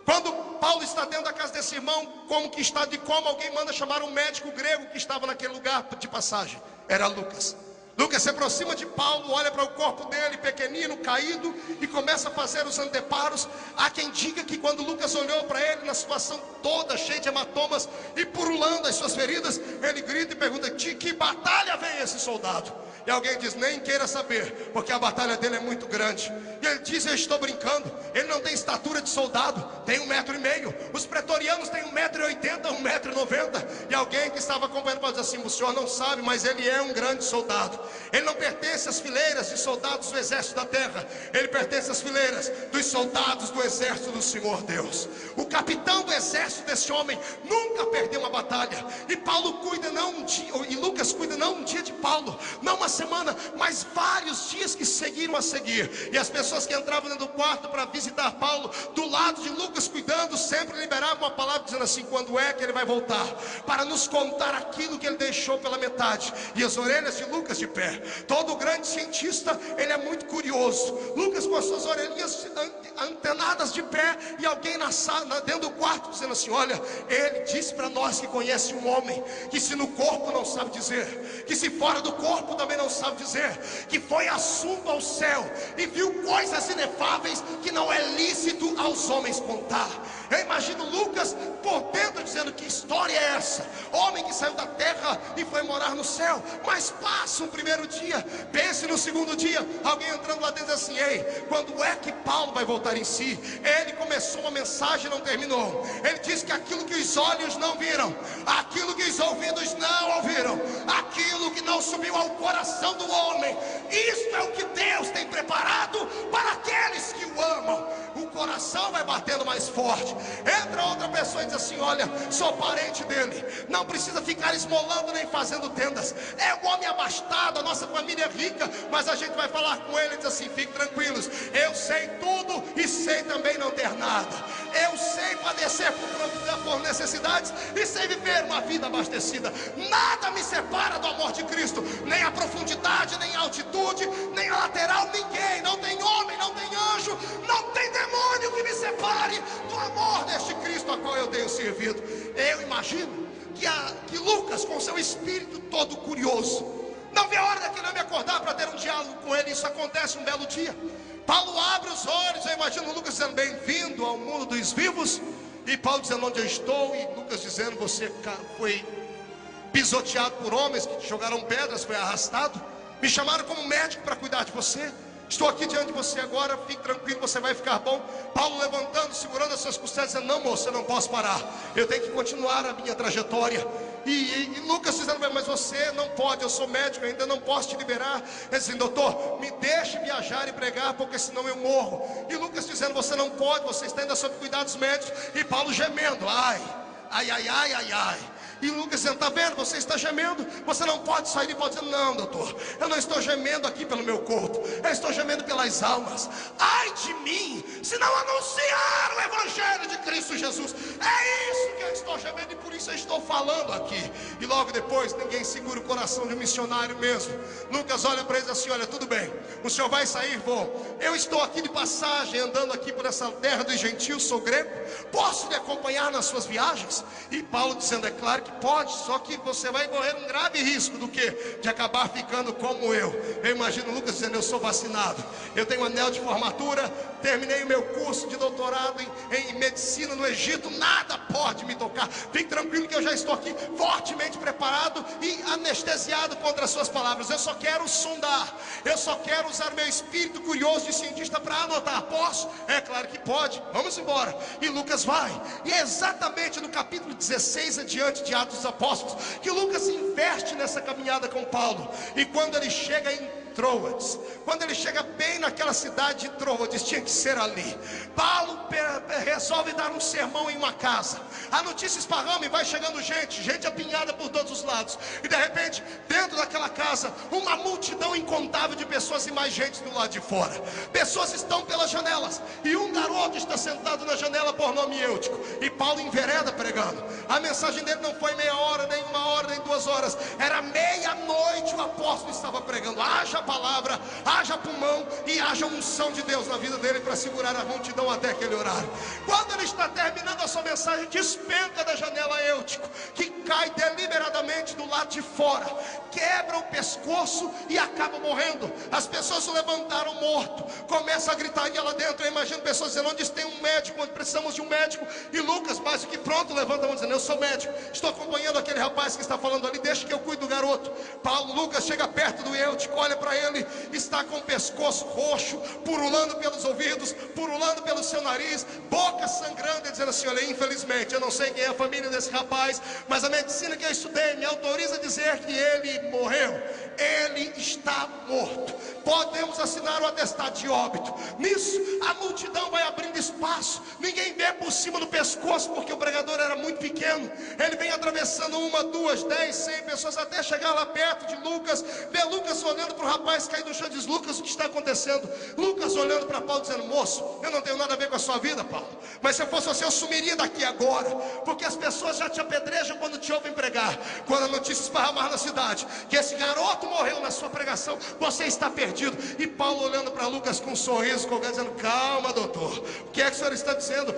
Quando Paulo está dentro da casa desse irmão, como que está de coma, alguém manda chamar um médico grego que estava naquele lugar de passagem. Era Lucas. Lucas se aproxima de Paulo, olha para o corpo dele, pequenino, caído, e começa a fazer os anteparos. Há quem diga que quando Lucas olhou para ele, na situação toda, cheia de hematomas e purulando as suas feridas, ele grita e pergunta: de que batalha vem esse soldado? E alguém diz: nem queira saber, porque a batalha dele é muito grande. E ele diz: eu estou brincando, ele não tem estatura de soldado, tem 1,5 m. Os pretorianos têm 1,80 m, 1,90 m. E alguém que estava acompanhando pode dizer assim: o senhor não sabe, mas ele é um grande soldado. Ele não pertence às fileiras de soldados do exército da terra, ele pertence às fileiras dos soldados do exército do Senhor Deus. O capitão do exército desse homem nunca perdeu uma batalha. E Paulo cuida não um dia, e Lucas cuida não um dia de Paulo, não uma semana, mas vários dias que seguiram a seguir. E as pessoas que entravam dentro do quarto para visitar Paulo, do lado de Lucas cuidando, sempre liberavam uma palavra dizendo assim: quando é que ele vai voltar para nos contar aquilo que ele deixou pela metade? E as orelhas de Lucas de pé. Todo grande cientista, ele é muito curioso. Lucas com as suas orelhinhas antenadas de pé, e alguém na sala, dentro do quarto, dizendo assim: olha, ele disse para nós que conhece um homem que se no corpo não sabe dizer, que se fora do corpo também não sabe dizer, que foi assunto ao céu e viu coisas inefáveis que não é lícito aos homens contar. Eu imagino Lucas por dentro dizendo: que história é essa? Homem que saiu da terra e foi morar no céu. Mas passa um primeiro dia, pense no segundo dia, alguém entrando lá dentro assim: ei, quando é que Paulo vai voltar em si? Ele começou uma mensagem e não terminou. Ele disse que aquilo que os olhos não viram, aquilo que os ouvidos não ouviram, aquilo que não subiu ao coração do homem, isto é o que Deus tem preparado para aqueles que o amam. O coração vai batendo mais forte. Entra outra pessoa e diz assim: olha, sou parente dele, não precisa ficar esmolando nem fazendo tendas, é um homem abastado, a nossa família é rica, mas a gente vai falar com ele e diz assim: fiquem tranquilos, eu sei tudo e sei também não ter nada. Eu sei padecer por necessidades e sei viver uma vida abastecida. Nada me separa do amor de Cristo, nem a profundidade, nem a altitude, nem a lateral. Ninguém, não tem homem, não tem anjo, não tem demônio que me separe do amor deste Cristo a qual eu tenho servido. Eu imagino que Lucas, com seu espírito todo curioso, não vê a hora daquele homem acordar para ter um diálogo com ele. Isso acontece um belo dia. Paulo abre os olhos, eu imagino Lucas dizendo: bem-vindo ao mundo dos vivos. E Paulo dizendo: onde eu estou? E Lucas dizendo: você foi pisoteado por homens que te jogaram pedras, foi arrastado. Me chamaram como médico para cuidar de você. Estou aqui diante de você agora, fique tranquilo, você vai ficar bom. Paulo levantando, segurando as suas costelas, dizendo: não, moço, eu não posso parar, eu tenho que continuar a minha trajetória. E Lucas dizendo: mas você não pode, eu sou médico, ainda não posso te liberar. Ele dizendo: doutor, me deixe viajar e pregar, porque senão eu morro. E Lucas dizendo: você não pode, você está ainda sob cuidados médicos. E Paulo gemendo: ai. E Lucas dizendo: está vendo, você está gemendo, você não pode sair. E pode dizer: não, doutor, eu não estou gemendo aqui pelo meu corpo, eu estou gemendo pelas almas. Ai de mim, se não anunciar o evangelho de Cristo Jesus. É isso que eu estou gemendo, e por isso eu estou falando aqui. E logo depois, ninguém segura o coração de um missionário mesmo. Lucas olha para eles assim: olha, tudo bem, o senhor vai sair? Vou. Eu estou aqui de passagem, andando aqui por essa terra dos gentios, sou grego, posso lhe acompanhar nas suas viagens? E Paulo dizendo: é claro que pode, só que você vai correr um grave risco. Do que? De acabar ficando como eu. Eu imagino Lucas dizendo: eu sou vacinado, eu tenho anel de formatura, terminei o meu curso de doutorado em medicina no Egito, nada pode me tocar. Fique tranquilo que eu já estou aqui fortemente preparado e anestesiado contra as suas palavras. Eu só quero sondar, eu só quero usar o meu espírito curioso de cientista para anotar. Posso? É claro que pode, vamos embora. E Lucas vai, e é exatamente no capítulo 16 adiante de Atos dos Apóstolos que Lucas investe nessa caminhada com Paulo. E quando ele chega em Troades, quando ele chega bem naquela cidade de Troades, tinha que ser ali, Paulo resolve dar um sermão em uma casa. A notícia esparrama e vai chegando gente apinhada por todos os lados. E de repente, dentro daquela casa, uma multidão incontável de pessoas e mais gente do lado de fora. Pessoas estão pelas janelas, e um garoto está sentado na janela por nome Eutico. E Paulo envereda pregando. A mensagem dele não foi meia hora, nem 1 hora, nem 2 horas. Era meia-noite, o apóstolo estava pregando. Haja palavra, haja pulmão e haja unção de Deus na vida dele para segurar a multidão até aquele horário. Quando ele está terminando a sua mensagem, despenca da janela Eutico, que cai deliberadamente do lado de fora, quebra o pescoço e acaba morrendo. As pessoas o levantaram morto, começa a gritaria lá dentro. Eu imagino pessoas dizendo: onde tem um médico, onde precisamos de um médico. E Lucas, mais do que pronto, levanta a mão dizendo: eu sou médico, estou acompanhando aquele rapaz que está falando ali, deixa que eu cuido do garoto. Lucas chega perto do Eutico, olha para ele, está com o pescoço roxo, purulando pelos ouvidos, purulando pelo seu nariz, boca sangrando, e dizendo assim: olha, infelizmente eu não sei quem é a família desse rapaz, mas a medicina que eu estudei me autoriza a dizer que ele morreu. Ele está morto. Podemos assinar o atestado de óbito. Nisso a multidão vai abrindo espaço, ninguém vê por cima do pescoço, porque o pregador era muito pequeno. Ele vem atravessando 1, 2, 10, 100 pessoas até chegar lá perto de Lucas. Vê Lucas olhando para o rapaz cair do chão e diz: Lucas, o que está acontecendo? Lucas olhando para Paulo dizendo: moço, eu não tenho nada a ver com a sua vida, Paulo, mas se eu fosse você eu sumiria daqui agora, porque as pessoas já te apedrejam quando te ouvem pregar. Quando a notícia esparramar na cidade que esse garoto morreu na sua pregação, você está perdido. E Paulo olhando para Lucas com um sorriso, dizendo: calma, doutor, o que é que o senhor está dizendo?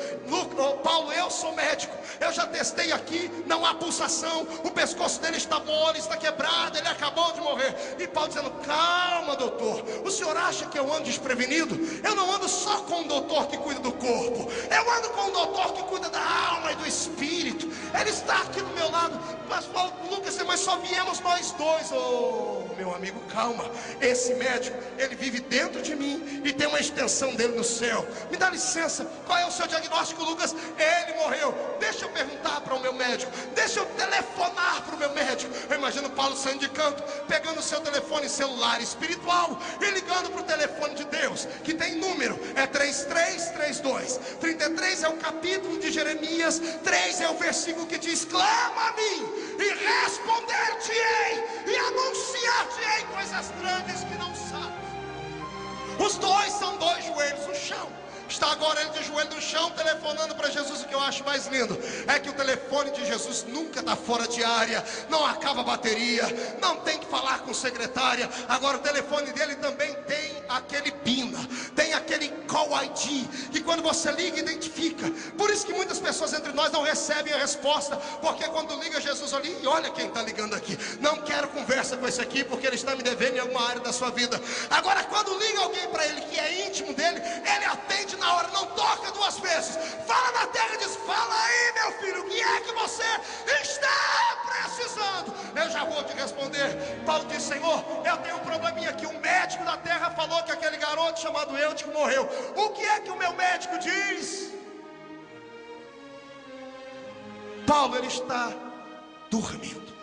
Paulo, eu sou médico, eu já testei aqui, não há pulsação, o pescoço dele está mole, está quebrado, ele acabou de morrer. E Paulo dizendo: calma, doutor, o senhor acha que eu ando desprevenido? Eu não ando só com um doutor que cuida do corpo, eu ando com um doutor que cuida da alma e do espírito. Ele está aqui do meu lado. Mas Paulo, Lucas, mas só viemos nós dois. Oh, meu amigo, calma. Esse médico, ele vive dentro de mim e tem uma extensão dele no céu. Me dá licença, qual é o seu diagnóstico, Lucas? Ele morreu. Deixa eu perguntar para o meu médico, deixa eu telefonar para o meu médico. Eu imagino Paulo saindo de canto, pegando o seu telefone celular espiritual e ligando para o telefone de Deus, que tem número, é 3332. 33 é o capítulo de Jeremias, 3 é o versículo que diz: clama a mim e responder-te-ei e anunciar-te-ei coisas grandes que não sabes. Os dois são dois joelhos no chão. Está agora ele de joelho no chão, telefonando para Jesus. O que eu acho mais lindo é que o telefone de Jesus nunca está fora de área, não acaba a bateria, não tem que falar com secretária. Agora o telefone dele também tem aquele PIN, tem aquele Call ID, que quando você liga identifica. Por isso que muitas pessoas entre nós não recebem a resposta, porque quando liga Jesus ali, e olha quem está ligando aqui, não quero conversa com esse aqui, porque ele está me devendo em alguma área da sua vida. Agora quando liga alguém para ele que é íntimo dele, ele atende na hora, não toca duas vezes, fala na terra e diz: fala aí, meu filho, o que é que você está precisando? Eu já vou te responder. Paulo diz: Senhor, eu tenho um probleminha aqui. Um médico da terra falou que aquele garoto chamado Eutico morreu. O que é que o meu médico diz? Paulo, ele está dormindo.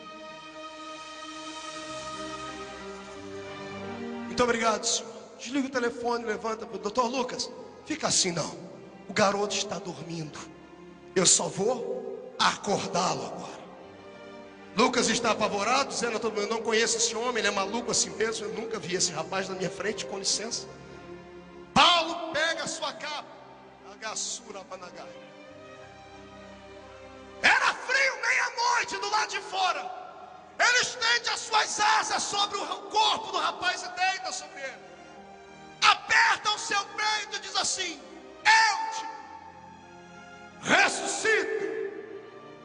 Muito obrigado, senhor. Desliga o telefone, levanta para o doutor Lucas. Fica assim não, o garoto está dormindo, eu só vou acordá-lo agora. Lucas está apavorado, dizendo a todo mundo: eu não conheço esse homem, ele é maluco assim mesmo, eu nunca vi esse rapaz na minha frente, com licença. Paulo pega a sua capa, agassura banagai. Era frio, meia-noite, do lado de fora. Ele estende as suas asas sobre o corpo do rapaz e deita sobre ele. Aperta o seu peito e diz assim: Eutico, ressuscita,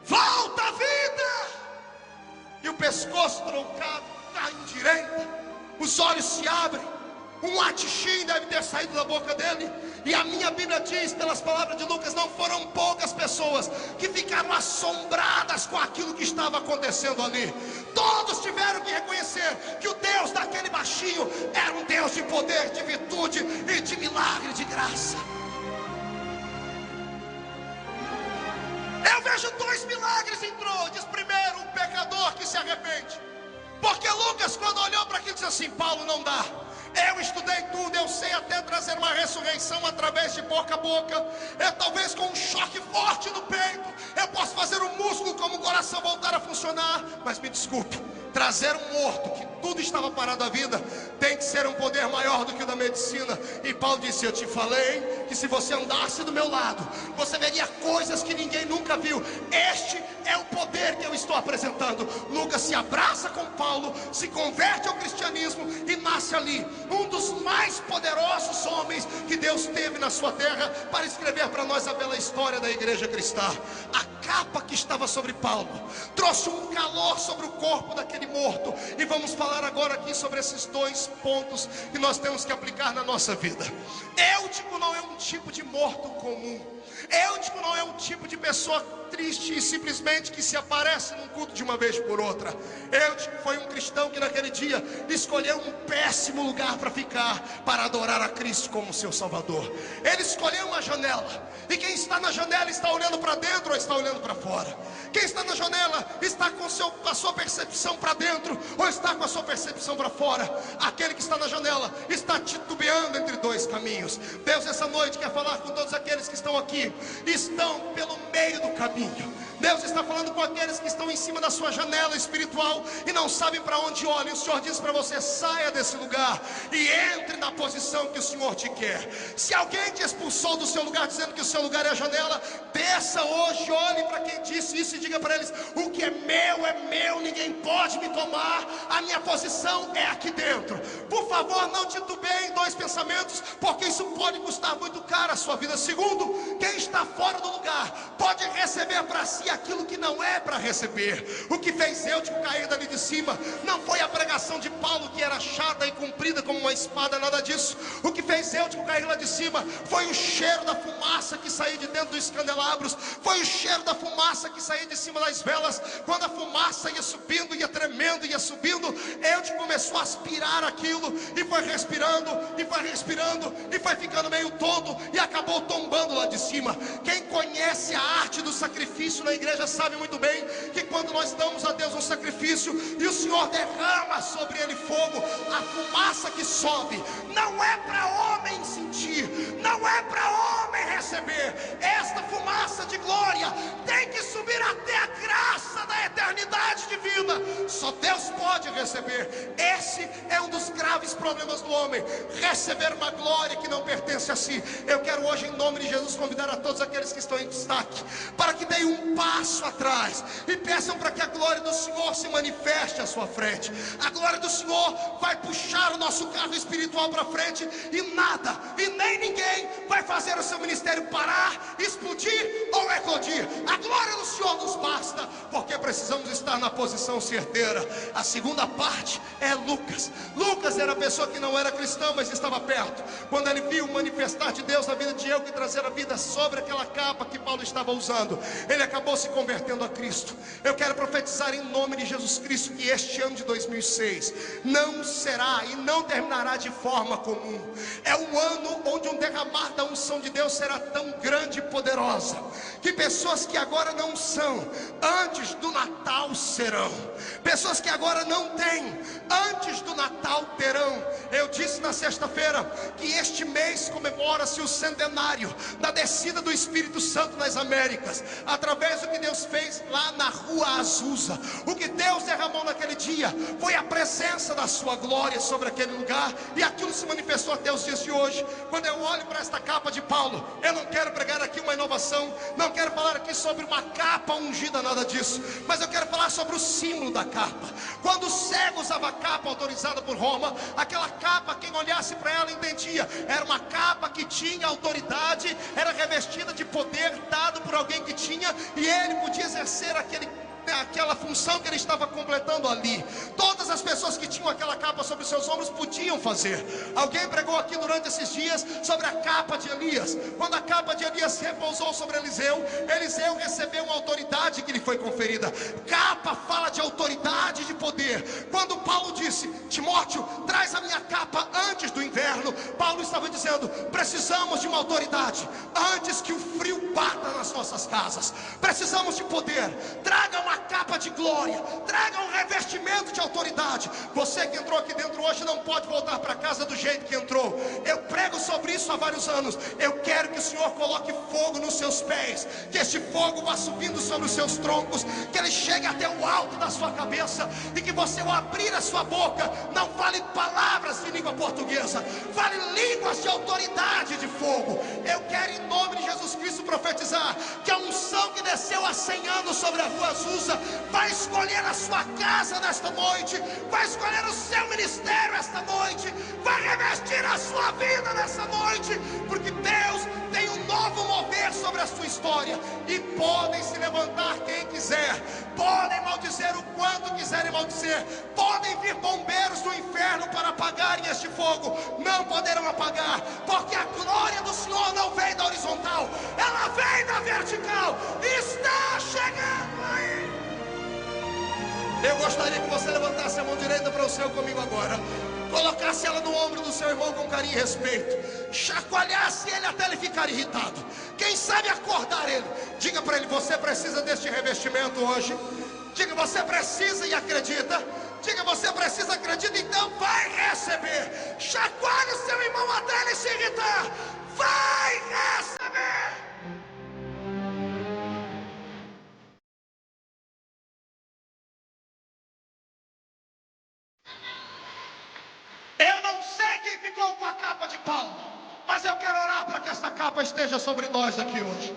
volta à vida. E o pescoço troncado cai em direita, os olhos se abrem, um atixim deve ter saído da boca dele. E a minha Bíblia diz, pelas palavras de Lucas, não foram poucas pessoas que ficaram assombradas com aquilo que estava acontecendo ali. Todos tiveram que reconhecer que o Deus daquele baixinho era um Deus de poder, de virtude e de milagre, de graça. Eu vejo dois milagres em Troades. Primeiro, um pecador que se arrepende, porque Lucas, quando olhou para aquilo, disse assim: Paulo, não dá. Eu estudei tudo, eu sei até trazer uma ressurreição através de boca a boca. Talvez com um choque forte no peito eu posso fazer o músculo como o coração voltar a funcionar. Mas me desculpe, trazer um morto que tudo estava parado à vida tem que ser um poder maior do que o da medicina. E Paulo disse: eu te falei que se você andasse do meu lado, você veria coisas que ninguém nunca nunca viu. Este é o poder que eu estou apresentando. Lucas se abraça com Paulo, se converte ao cristianismo e nasce ali um dos mais poderosos homens que Deus teve na sua terra para escrever para nós a bela história da igreja cristã. A capa que estava sobre Paulo trouxe um calor sobre o corpo daquele morto. E vamos falar agora aqui sobre esses dois pontos que nós temos que aplicar na nossa vida. Eutico não é um tipo de morto comum. Eutico não é um tipo de pessoa triste e simplesmente que se aparece num culto de uma vez por outra. Eutico foi um cristão que naquele dia escolheu um péssimo lugar para ficar, para adorar a Cristo como seu Salvador. Ele escolheu uma janela, e quem está na janela está olhando para dentro ou está olhando para fora? Quem está na janela está com a sua percepção para dentro ou está com a sua percepção para fora? Aquele que está na janela está titubeando entre dois caminhos. Deus essa noite quer falar com todos aqueles que estão aqui, estão pelo meio do caminho. Deus está falando com aqueles que estão em cima da sua janela espiritual e não sabem para onde olham. O Senhor diz para você: saia desse lugar e entre na posição que o Senhor te quer. Se alguém te expulsou do seu lugar dizendo que o seu lugar é a janela, desça hoje, olhe para quem disse isso e diga para eles: o que é meu, ninguém pode me tomar. A minha posição é aqui dentro. Por favor, não titubeie em dois pensamentos, porque isso pode custar muito caro a sua vida. Segundo, quem está fora do lugar pode receber para si aquilo que não é para receber. O que fez Eutico cair dali de cima não foi a pregação de Paulo, que era chata e comprida como uma espada, nada disso. O que fez Eutico cair lá de cima foi o cheiro da fumaça que saía de dentro dos candelabros, foi o cheiro da fumaça que saía de cima das velas. Quando a fumaça ia subindo, ia tremendo, ia subindo, Eutico começou a aspirar aquilo e foi respirando, e foi respirando, e foi ficando meio tonto e acabou tombando lá de cima. Quem conhece a arte do sacrifício na igreja sabe muito bem que quando nós damos a Deus um sacrifício e o Senhor derrama sobre ele fogo, a fumaça que sobe não é para homem sentir, não é para homem receber. Esta fumaça de glória tem que subir até a graça da eternidade divina. Só Deus pode receber. Esse é um dos graves problemas do homem, receber uma glória que não pertence a si. Eu quero hoje, em nome de Jesus, convidar a todos aqueles que estão em destaque para que deem um passo atrás e peçam para que a glória do Senhor se manifeste à sua frente. A glória do Senhor vai puxar o nosso carro espiritual para frente, e nada e nem ninguém vai fazer o seu ministério parar, explodir ou eclodir. A glória do Senhor nos basta, porque precisamos estar na posição certeira. A segunda parte é Lucas. Lucas era a pessoa que não era cristã, mas estava perto. Quando ele viu manifestar de Deus na vida de Eutico e trazer a vida sobre aquela capa que Paulo estava usando, ele acabou se convertendo a Cristo. Eu quero profetizar em nome de Jesus Cristo que este ano de 2006 não será e não terminará de forma comum. É um ano onde um derramar da unção de Deus será tão grande e poderosa que pessoas que agora não são, antes do Natal serão. Pessoas que agora não têm, antes do Natal terão. Eu disse na sexta-feira que este mês comemora-se o centenário da descida do Espírito Santo nas Américas, através do que Deus fez lá na Rua Azusa. O que Deus derramou naquele dia foi a presença da sua glória sobre aquele lugar, e aquilo se manifestou até os dias de hoje. Quando eu olho para esta capa de Paulo, eu não quero pregar aqui uma inovação, não quero falar aqui sobre uma capa ungida, nada disso, mas eu quero falar sobre o símbolo da capa. Quando o cego usava a capa autorizada por Roma, aquela capa, quem olhasse para ela entendia, era uma capa que tinha autoridade, era revestida de poder dado por alguém que tinha, e ele podia exercer aquela função que ele estava completando ali. Todas as pessoas que tinham aquela capa sobre os seus ombros podiam fazer. Alguém pregou aqui durante esses dias sobre a capa de Elias. Quando a capa de Elias repousou sobre Eliseu, Eliseu recebeu uma autoridade que lhe foi conferida. Capa fala de autoridade e de poder. Quando Paulo disse: Timóteo, traz a minha capa antes do inverno, Paulo estava dizendo: precisamos de uma autoridade antes que o frio bata nas nossas casas. Precisamos de poder. Traga uma capa de glória, traga um revestimento de autoridade. Você que entrou aqui dentro hoje não pode voltar para casa do jeito que entrou. Eu prego sobre isso há vários anos. Eu quero que o Senhor coloque fogo nos seus pés, que este fogo vá subindo sobre os seus troncos, que ele chegue até o alto da sua cabeça, e que você, ao abrir a sua boca, não fale palavras de língua portuguesa, fale línguas de autoridade de fogo. Eu quero, em nome de Jesus Cristo, profetizar que a unção que desceu há 100 anos sobre a rua Azusa vai escolher a sua casa nesta noite, vai escolher o seu ministério esta noite, vai revestir a sua vida nessa noite, porque Deus tem um novo mover sobre a sua história. E podem se levantar quem quiser, podem maldizer o quanto quiserem maldizer, podem vir bombeiros do inferno para apagarem este fogo, não poderão apagar, porque a glória do Senhor não vem da horizontal, ela vem da vertical. Está chegando aí. Eu gostaria que você levantasse a mão direita para o céu comigo agora, colocasse ela no ombro do seu irmão com carinho e respeito, chacoalhasse ele até ele ficar irritado, quem sabe acordar ele. Diga para ele: você precisa deste revestimento hoje. Diga: você precisa e acredita. Diga: você precisa, acredita, então vai receber. Chacoalhe o seu irmão até ele se irritar. Vai receber. Eu não sei quem ficou com a capa de pau, mas eu quero orar para que essa capa esteja sobre nós aqui hoje.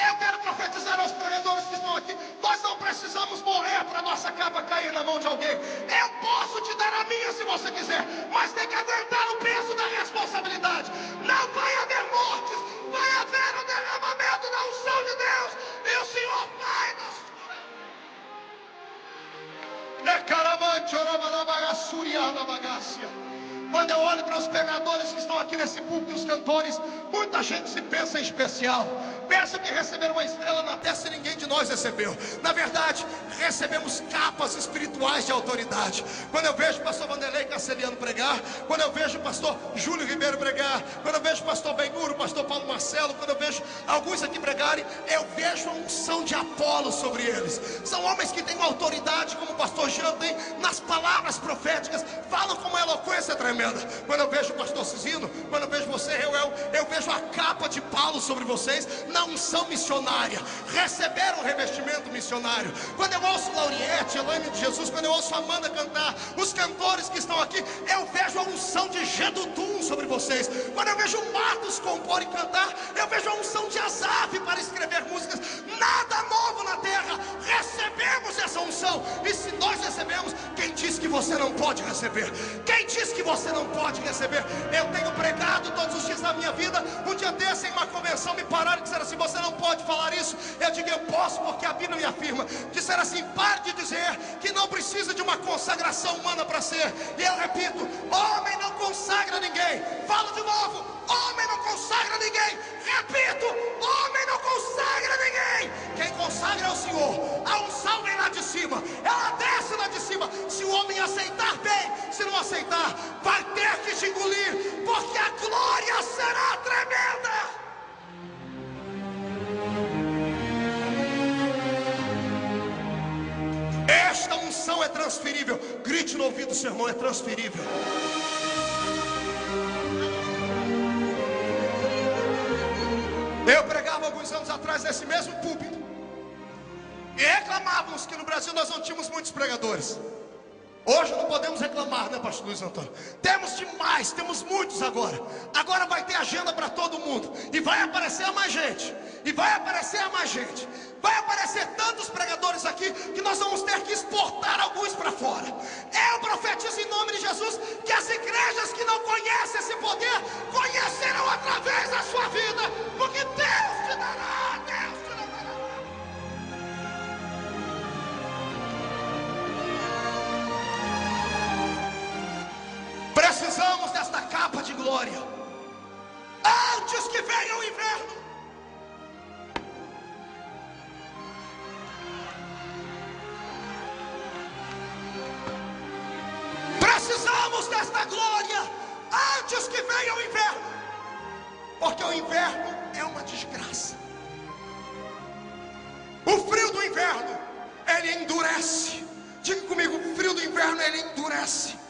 Eu quero profetizar aos corredores que estão aqui: nós não precisamos morrer para nossa capa cair na mão de alguém. Eu posso te dar a minha se você quiser, mas tem que aguentar o peso da responsabilidade. Não vai haver mortes, vai haver o derramamento da unção de Deus, e o Senhor vai nos... Quando eu olho para os pregadores que estão aqui nesse púlpito e os cantores, muita gente se pensa em especial, pensa que receberam uma estrela na testa e ninguém de nós recebeu. Na verdade, recebemos capas espirituais de autoridade. Quando eu vejo o pastor Vanderlei Castelhano pregar, quando eu vejo o pastor Júlio Ribeiro pregar, quando eu vejo o pastor Benhuro, o pastor Paulo Marcelo, quando eu vejo alguns aqui pregarem, eu vejo a unção de Apolo sobre eles. São homens que têm uma autoridade, como o pastor Jean tem, nas palavras proféticas, falam com uma eloquência tremenda. Quando eu vejo o pastor Cizino, quando eu vejo você, eu vejo a capa de Paulo sobre vocês, na unção missionária. Receberam um revestimento missionário. Quando eu ouço Lauriette, Elaine de Jesus, quando eu ouço Amanda cantar, os cantores que estão aqui, eu vejo a unção de Gedudum sobre vocês. Quando eu vejo Marcos compor e cantar, eu vejo a unção de Asaf para escrever músicas. Nada novo na terra, recebemos essa unção. E se nós recebemos, quem diz que você não pode receber? Quem diz que você não pode receber? Eu tenho pregado todos os dias da minha vida. Um dia desse, em uma convenção, me pararam e disseram assim: você não pode falar isso. Eu digo: eu posso, porque a Bíblia me afirma. Disseram assim: pare de dizer que não precisa de uma consagração humana para ser. E eu repito: homem não consagra ninguém. Falo de novo: homem não consagra ninguém. Repito: homem não consagra ninguém. Quem consagra é o Senhor. A unção vem lá de cima, ela desce lá de cima. Se o homem aceitar, bem; se não aceitar, vai ter que te engolir, porque a glória será tremenda. Esta unção é transferível. Grite no ouvido do seu irmão: é transferível. Eu pregava alguns anos atrás nesse mesmo púlpito e reclamávamos que no Brasil nós não tínhamos muitos pregadores. Hoje não podemos reclamar, né, pastor Luiz Antônio? Temos demais, temos muitos agora. Agora vai ter agenda para todo mundo. E vai aparecer a mais gente. E vai aparecer a mais gente. Vai aparecer tantos pregadores aqui que nós vamos ter que exportar alguns para fora. Eu profetizo em nome de Jesus que as igrejas que não conhecem esse poder conhecerão através da sua vida. Porque Deus te dará, Deus te dará. Precisamos desta capa de glória antes que venha o inverno. Precisamos desta glória antes que venha o inverno, porque o inverno é uma desgraça. O frio do inverno, ele endurece. Diga comigo: o frio do inverno, ele endurece.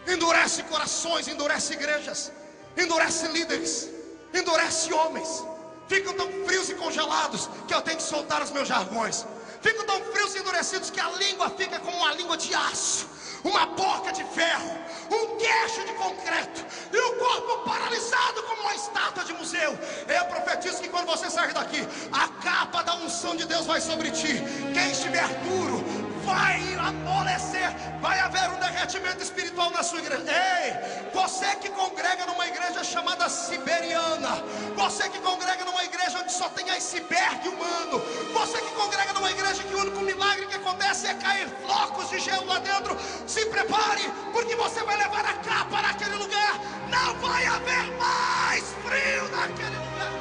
Endurece corações, endurece igrejas, endurece líderes, endurece homens. Ficam tão frios e congelados que eu tenho que soltar os meus jargões. Ficam tão frios e endurecidos que a língua fica como uma língua de aço. uma boca de ferro, um queixo de concreto e o corpo paralisado como uma estátua de museu. Eu profetizo que quando você sair daqui, a capa da unção de Deus vai sobre ti. Quem estiver duro vai amolecer, vai haver um derretimento espiritual na sua igreja. Ei, você que congrega numa igreja chamada siberiana, você que congrega numa igreja onde só tem iceberg humano, você que congrega numa igreja que o único milagre que acontece é cair flocos de gelo lá dentro, se prepare, porque você vai levar a capa naquele lugar. Não vai haver mais frio naquele lugar.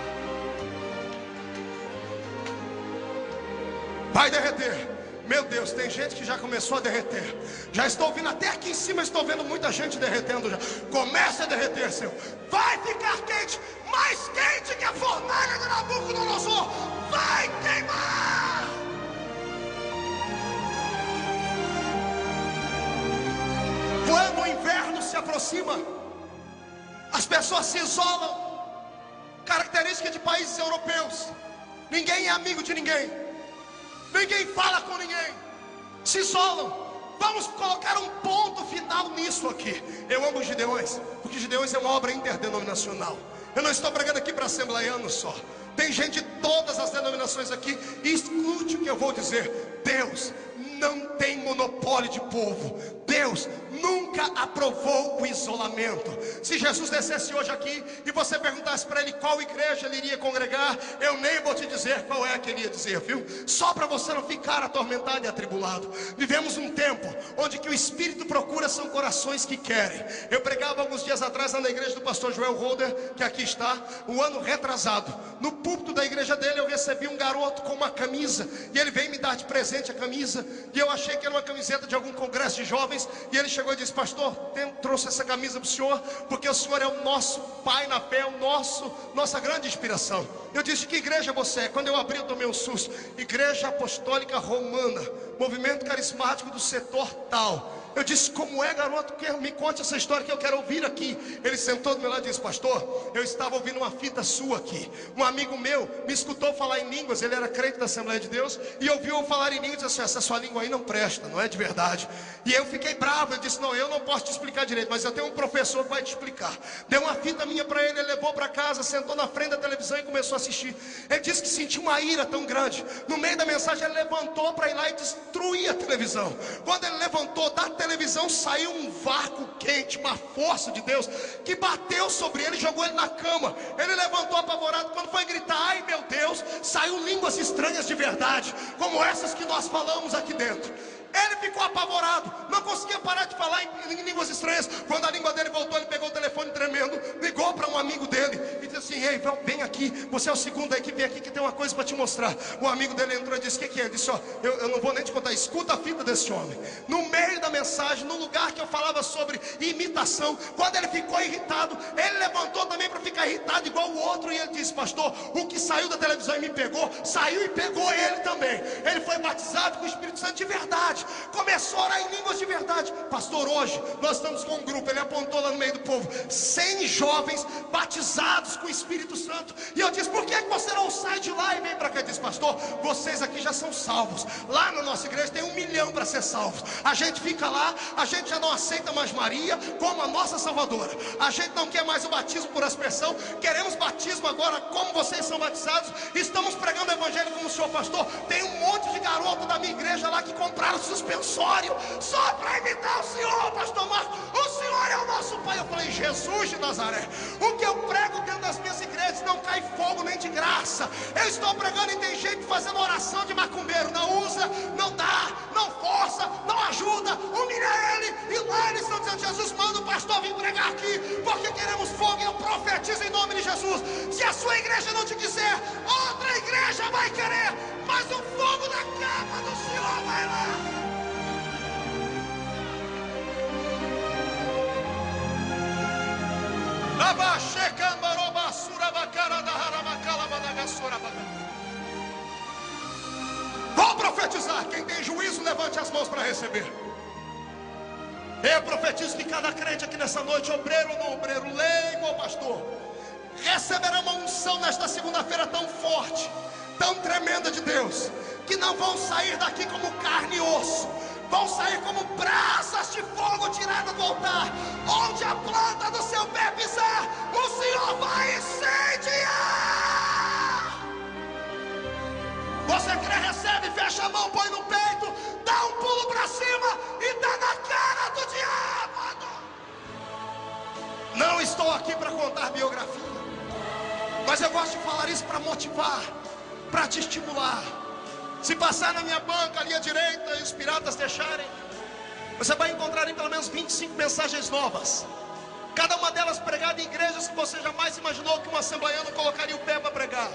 Vai derreter. Meu Deus, tem gente que já começou a derreter. Já estou ouvindo até aqui em cima, estou vendo muita gente derretendo já. Comece a derreter, Senhor. Vai ficar quente, mais quente que a fornalha de Nabucodonosor. Vai queimar. Quando o inverno se aproxima, as pessoas se isolam. Característica de países europeus: ninguém é amigo de ninguém. Ninguém fala com ninguém, se isolam. Vamos colocar um ponto final nisso aqui. Eu amo os Gideões, porque Gideões é uma obra interdenominacional. Eu não estou pregando aqui para assembleianos só. Tem gente de todas as denominações aqui. E escute o que eu vou dizer. Deus não tem monopólio de povo. Deus nunca aprovou o isolamento. Se Jesus descesse hoje aqui e você perguntasse para ele qual igreja ele iria congregar, eu nem vou te dizer qual é que ele ia dizer, viu? Só para você não ficar atormentado e atribulado. Vivemos um tempo onde que o Espírito procura são corações que querem. Eu pregava alguns dias atrás na igreja do pastor Joel Holder, que aqui está, um ano retrasado. No púlpito da igreja dele eu recebi um garoto com uma camisa, e ele veio me dar de presente a camisa, e eu achei que era uma camiseta de algum congresso de jovens. E ele chegou e disse: pastor, trouxe essa camisa para o senhor, porque o senhor é o nosso pai na fé, nossa grande inspiração. Eu disse: que igreja você é? Quando eu abri eu tomei um susto. Igreja Apostólica Romana, movimento carismático do setor tal. Eu disse: como é, garoto? Me conte essa história que eu quero ouvir aqui. Ele sentou do meu lado e disse: pastor, eu estava ouvindo uma fita sua aqui. Um amigo meu me escutou falar em línguas. Ele era crente da Assembleia de Deus e ouviu eu falar em línguas e disse: essa sua língua aí não presta, não é de verdade. E eu fiquei bravo. Eu disse: não, eu não posso te explicar direito, mas eu tenho um professor que vai te explicar. Deu uma fita minha para ele, ele levou para casa, sentou na frente da televisão e começou a assistir. Ele disse que sentiu uma ira tão grande. No meio da mensagem ele levantou para ir lá e destruir a televisão. Quando ele levantou da televisão, saiu um vácuo quente, uma força de Deus que bateu sobre ele e jogou ele na cama. Ele levantou apavorado. Quando foi gritar: ai meu Deus, saiu línguas estranhas de verdade, como essas que nós falamos aqui dentro. Ele ficou apavorado, não conseguia parar de falar em línguas estranhas. Quando a língua dele voltou, ele pegou o telefone tremendo, ligou para um amigo dele e disse assim: ei, vem aqui, você é o segundo aí que vem aqui, que tem uma coisa para te mostrar. O amigo dele entrou e disse: o que é? Ele disse: ó, eu não vou nem te contar, escuta a fita desse homem. No meio da mensagem, no lugar que eu falava sobre imitação, quando ele ficou irritado, ele levantou também para ficar irritado igual o outro. E ele disse: pastor, o que saiu da televisão e me pegou, saiu e pegou ele também. Ele foi batizado com o Espírito Santo de verdade, começou a orar em línguas de verdade. Pastor, hoje nós estamos com um grupo, ele apontou lá no meio do povo, 100 jovens batizados com o Espírito Santo. E eu disse: por que você não sai de lá e vem para cá? Ele disse: pastor, vocês aqui já são salvos. Lá na nossa igreja tem 1 milhão para ser salvos. A gente fica lá, a gente já não aceita mais Maria como a nossa salvadora. A gente não quer mais o batismo por aspersão, queremos batismo agora como vocês são batizados. Estamos pregando o evangelho como o senhor pastor. Tem um monte de garoto da minha igreja lá que compraram suspensório só para imitar o senhor, pastor Marcos. O senhor é o nosso pai. Eu falei: Jesus de Nazaré, o que eu prego dentro das minhas igrejas não cai fogo nem de graça. Eu estou pregando e tem gente fazendo oração de macumbeiro. Não usa, não dá, não força, não ajuda, humilha ele. E lá eles estão dizendo: Jesus, manda o pastor vir pregar aqui, porque queremos fogo. E eu profetizo em nome de Jesus: se a sua igreja não te quiser, outra igreja vai querer, mas o fogo da capa do Senhor vai lá. Vou profetizar. Quem tem juízo, levante as mãos para receber. Eu profetizo que cada crente aqui nessa noite, obreiro ou não obreiro, leigo ou pastor, receberá uma unção nesta segunda-feira tão forte, tão tremenda de Deus, que não vão sair daqui como carne e osso, vão sair como brasas de fogo tiradas do altar. Onde a planta do seu pé pisar, o Senhor vai incendiar. Você crê, recebe, fecha a mão, põe no peito, dá um pulo para cima e dá na cara do diabo. Não estou aqui para contar biografia, mas eu gosto de falar isso para motivar, para te estimular. Se passar na minha banca ali à direita e os piratas deixarem, você vai encontrar em pelo menos 25 mensagens novas, cada uma delas pregada em igrejas que você jamais imaginou que um assembleiano colocaria o pé para pregar.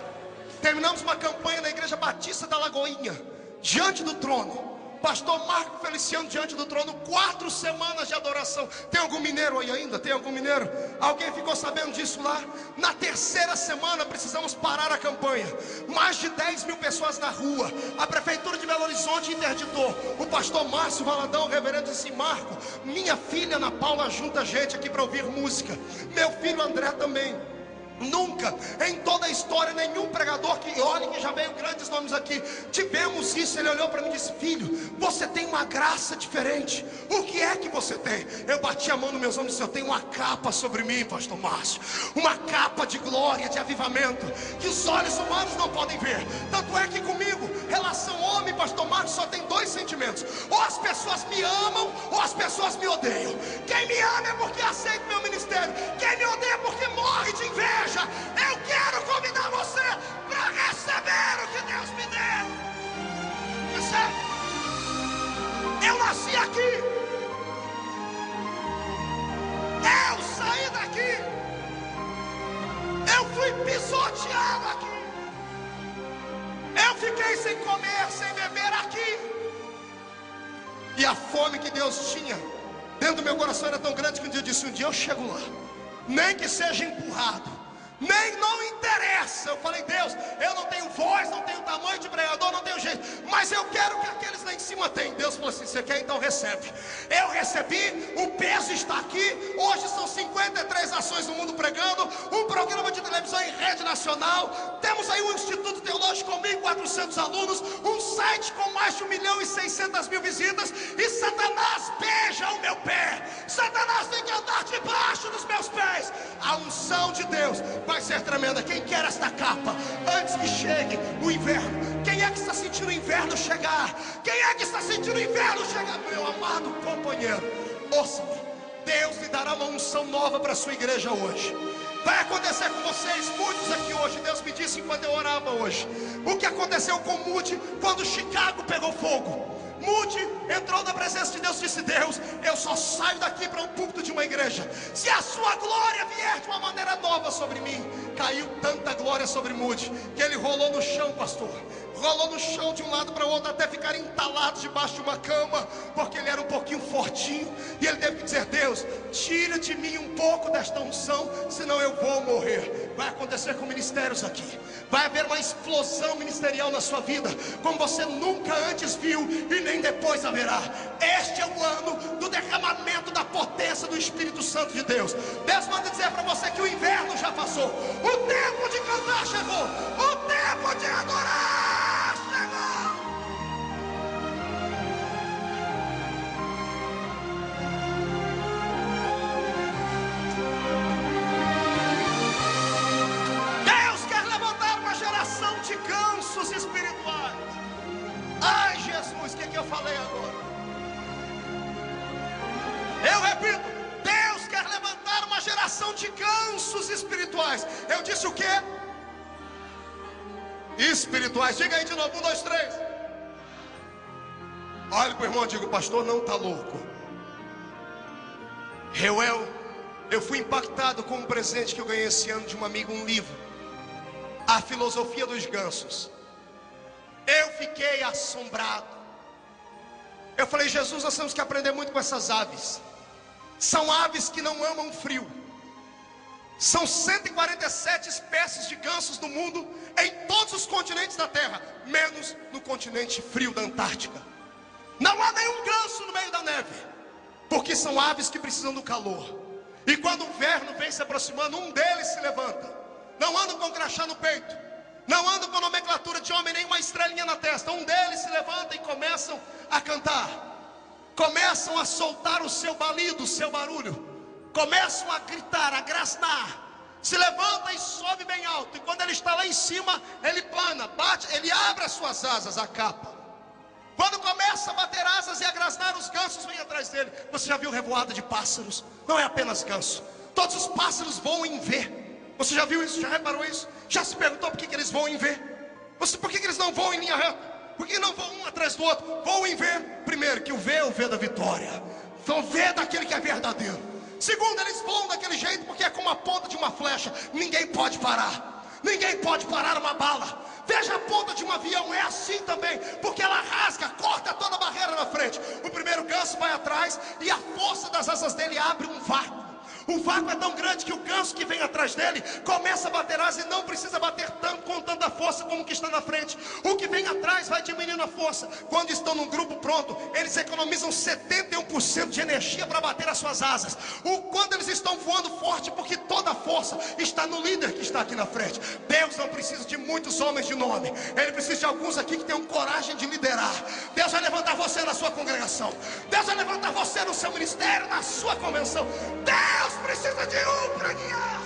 Terminamos uma campanha na Igreja Batista da Lagoinha, diante do trono. Pastor Marco Feliciano diante do trono, 4 semanas de adoração. Tem algum mineiro aí ainda? Tem algum mineiro? Alguém ficou sabendo disso lá? Na 3ª semana precisamos parar a campanha. Mais de 10 mil pessoas na rua. A prefeitura de Belo Horizonte interditou. O pastor Márcio Valadão, o reverendo, disse: Marco, minha filha Ana Paula junta gente aqui para ouvir música. Meu filho André também. Nunca em toda a história nenhum pregador, que olhe que já veio grandes nomes aqui, tivemos isso. Ele olhou para mim e disse: filho, você tem uma graça diferente. O que é que você tem? Eu bati a mão nos meus ombros e disse: eu tenho uma capa sobre mim, pastor Márcio, uma capa de glória, de avivamento, que os olhos humanos não podem ver. Tanto é que comigo, relação homem, pastor Márcio, só tem 2 sentimentos: ou as pessoas me amam, ou as pessoas me odeiam. Quem me ama é porque aceita meu ministério, quem me odeia é porque morre de inveja. Eu quero convidar você para receber o que Deus me deu. Percebe? Eu nasci aqui, eu saí daqui, eu fui pisoteado aqui, eu fiquei sem comer, sem beber aqui. E a fome que Deus tinha dentro do meu coração era tão grande que um dia eu disse: um dia eu chego lá, nem que seja empurrado, nem não interessa. Eu falei: Deus, eu não tenho voz, não tenho tamanho de pregador, não tenho jeito, mas eu quero que aqueles lá em cima tenham. Deus falou assim: você quer? Então recebe. Eu recebi, o peso está aqui. Hoje são 53 nações no mundo pregando, um programa de televisão em rede nacional. Temos aí um Instituto Teológico com 1.400 alunos, um site com mais de 1.600.000 visitas. E Satanás beija o meu pé, Satanás tem que andar debaixo dos meus pés. A unção de Deus vai ser tremenda. Quem quer esta capa antes que chegue o inverno? Quem é que está sentindo o inverno chegar? Quem é que está sentindo o inverno chegar? Meu amado companheiro, ouça-me, Deus lhe dará uma unção nova para a sua igreja hoje. Vai acontecer com vocês, muitos aqui hoje. Deus me disse enquanto eu orava hoje, o que aconteceu com Moody quando Chicago pegou fogo. Moody entrou na presença de Deus e disse: Deus, eu só saio daqui para um púlpito de uma igreja se a sua glória vier de uma maneira nova sobre mim. Caiu tanta glória sobre Moody que ele rolou no chão, pastor. Rolou no chão de um lado para o outro, até ficar entalado debaixo de uma cama, porque ele era um pouquinho fortinho. E ele teve que dizer: Deus, tira de mim um pouco desta unção, senão eu vou morrer. Vai acontecer com ministérios aqui. Vai haver uma explosão ministerial na sua vida, como você nunca antes viu e nem depois haverá. Este é o ano do derramamento da potência do Espírito Santo de Deus. Deus manda dizer para você que o inverno já passou, o tempo de cantar chegou, o tempo de adorar chegou. Deus quer levantar uma geração de gansos espirituais. Ai, Jesus, o que eu falei agora? Eu repito, Deus quer levantar uma geração de gansos espirituais. Eu disse o quê? Espirituais. Diga aí de novo, 1, 2, 3. Olha para o irmão e diga: o pastor não está louco. Eu fui impactado com um presente que eu ganhei esse ano de um amigo, um livro, A Filosofia dos Gansos. Eu fiquei assombrado. Eu falei: Jesus, nós temos que aprender muito com essas aves. São aves que não amam frio. São 147 espécies de gansos no mundo, em todos os continentes da terra, menos no continente frio da Antártica. Não há nenhum ganso no meio da neve, porque são aves que precisam do calor. E quando o inverno vem se aproximando, um deles se levanta. Não andam com crachá no peito, não andam com nomenclatura de homem, nem uma estrelinha na testa. Um deles se levanta e começam a cantar. começam a soltar o seu balido, o seu barulho, começam a gritar, a grasnar, se levanta e sobe bem alto, e quando ele está lá em cima, ele plana, bate, ele abre as suas asas, a capa. Quando começa a bater asas e a grasnar, os gansos vêm atrás dele. Você já viu revoada de pássaros? Não é apenas ganso, todos os pássaros voam em V. Você já viu isso? Já reparou isso? Já se perguntou por que eles voam em V? Por que eles não voam em linha reta? Por que não voam um atrás do outro? Voam em V. Primeiro, que o V é o V da vitória, então o V daquele que é verdadeiro. Segundo, eles voam daquele jeito porque é como a ponta de uma flecha. Ninguém pode parar. Ninguém pode parar uma bala. Veja a ponta de um avião, é assim também, porque ela rasga, corta toda a barreira na frente. O primeiro ganso vai atrás e a força das asas dele abre um vácuo. O vácuo é tão grande que o ganso que vem atrás dele começa a bater asas e não precisa bater com tanta força como o que está na frente. O que vem atrás vai diminuindo a força. Quando estão num grupo pronto, eles economizam 71% de energia para bater as suas asas. Quando eles estão voando forte, porque toda a força está no líder que está aqui na frente. Deus não precisa de muitos homens de nome, Ele precisa de alguns aqui que tenham coragem de liderar. Deus vai levantar você na sua congregação, Deus vai levantar você no seu ministério, na sua convenção. Deus precisa de um para guiar.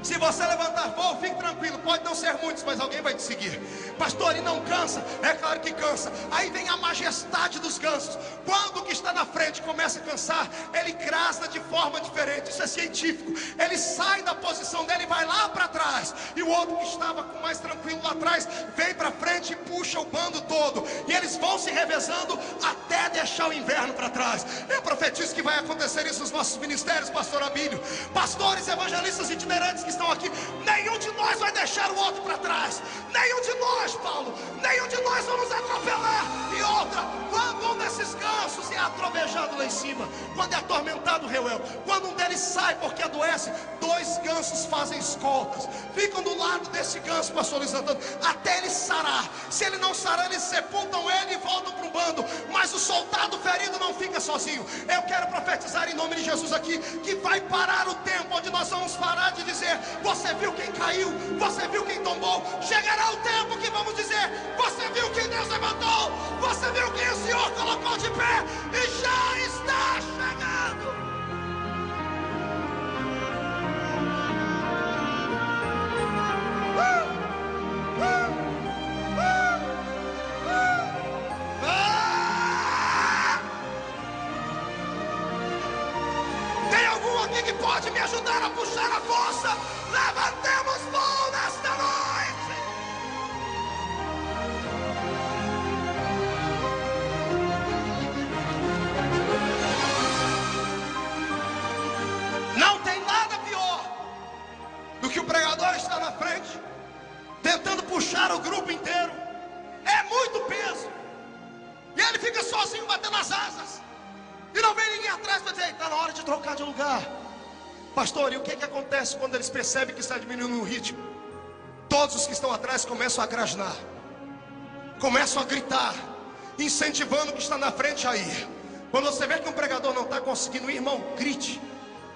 Se você levantar voo, fique tranquilo, pode não ser muitos, mas alguém vai te seguir. Pastor, e não cansa? É claro que cansa. Aí vem a majestade dos gansos. Quando o que está na frente começa a cansar, ele grasna de forma diferente. Isso é científico. Ele sai da posição dele e vai lá para trás, e o outro que estava com mais tranquilo lá atrás vem para frente e puxa o bando todo, e eles vão se revezando até deixar o inverno para trás. Eu profetizo que vai acontecer isso nos nossos ministérios, pastor Abílio. Pastores, evangelistas itinerantes que estão aqui, nenhum de nós vai deixar o outro para trás. Nenhum de nós, Paulo, nenhum de nós vamos atropelar. E outra, quando um desses gansos é atrovejado lá em cima, quando é atormentado o Reuel, quando um deles sai porque adoece, dois gansos fazem escoltas, ficam do lado desse ganso, pastor Luiz Antônio, até ele sarar. Se ele não sarar, eles sepultam ele e voltam para o bando. Mas o soldado ferido não fica sozinho. Eu quero profetizar em nome de Jesus aqui, que vai parar o tempo onde nós vamos parar de dizer: você viu quem caiu? Você viu quem tombou? Chegará o tempo que vamos dizer: você viu quem Deus levantou? Você viu quem o Senhor colocou de pé? E já está chegando. Tem algum aqui que pode me ajudar a puxar a força? Levantemos voo nesta noite. Não tem nada pior do que o pregador estar na frente, tentando puxar o grupo inteiro. É muito peso, e ele fica sozinho batendo as asas, e não vem ninguém atrás para dizer: está na hora de trocar de lugar. Pastor, e o que acontece quando eles percebem que está diminuindo o ritmo? Todos os que estão atrás começam a grasnar, começam a gritar, incentivando o que está na frente a ir. Quando você vê que um pregador não está conseguindo ir, irmão, grite.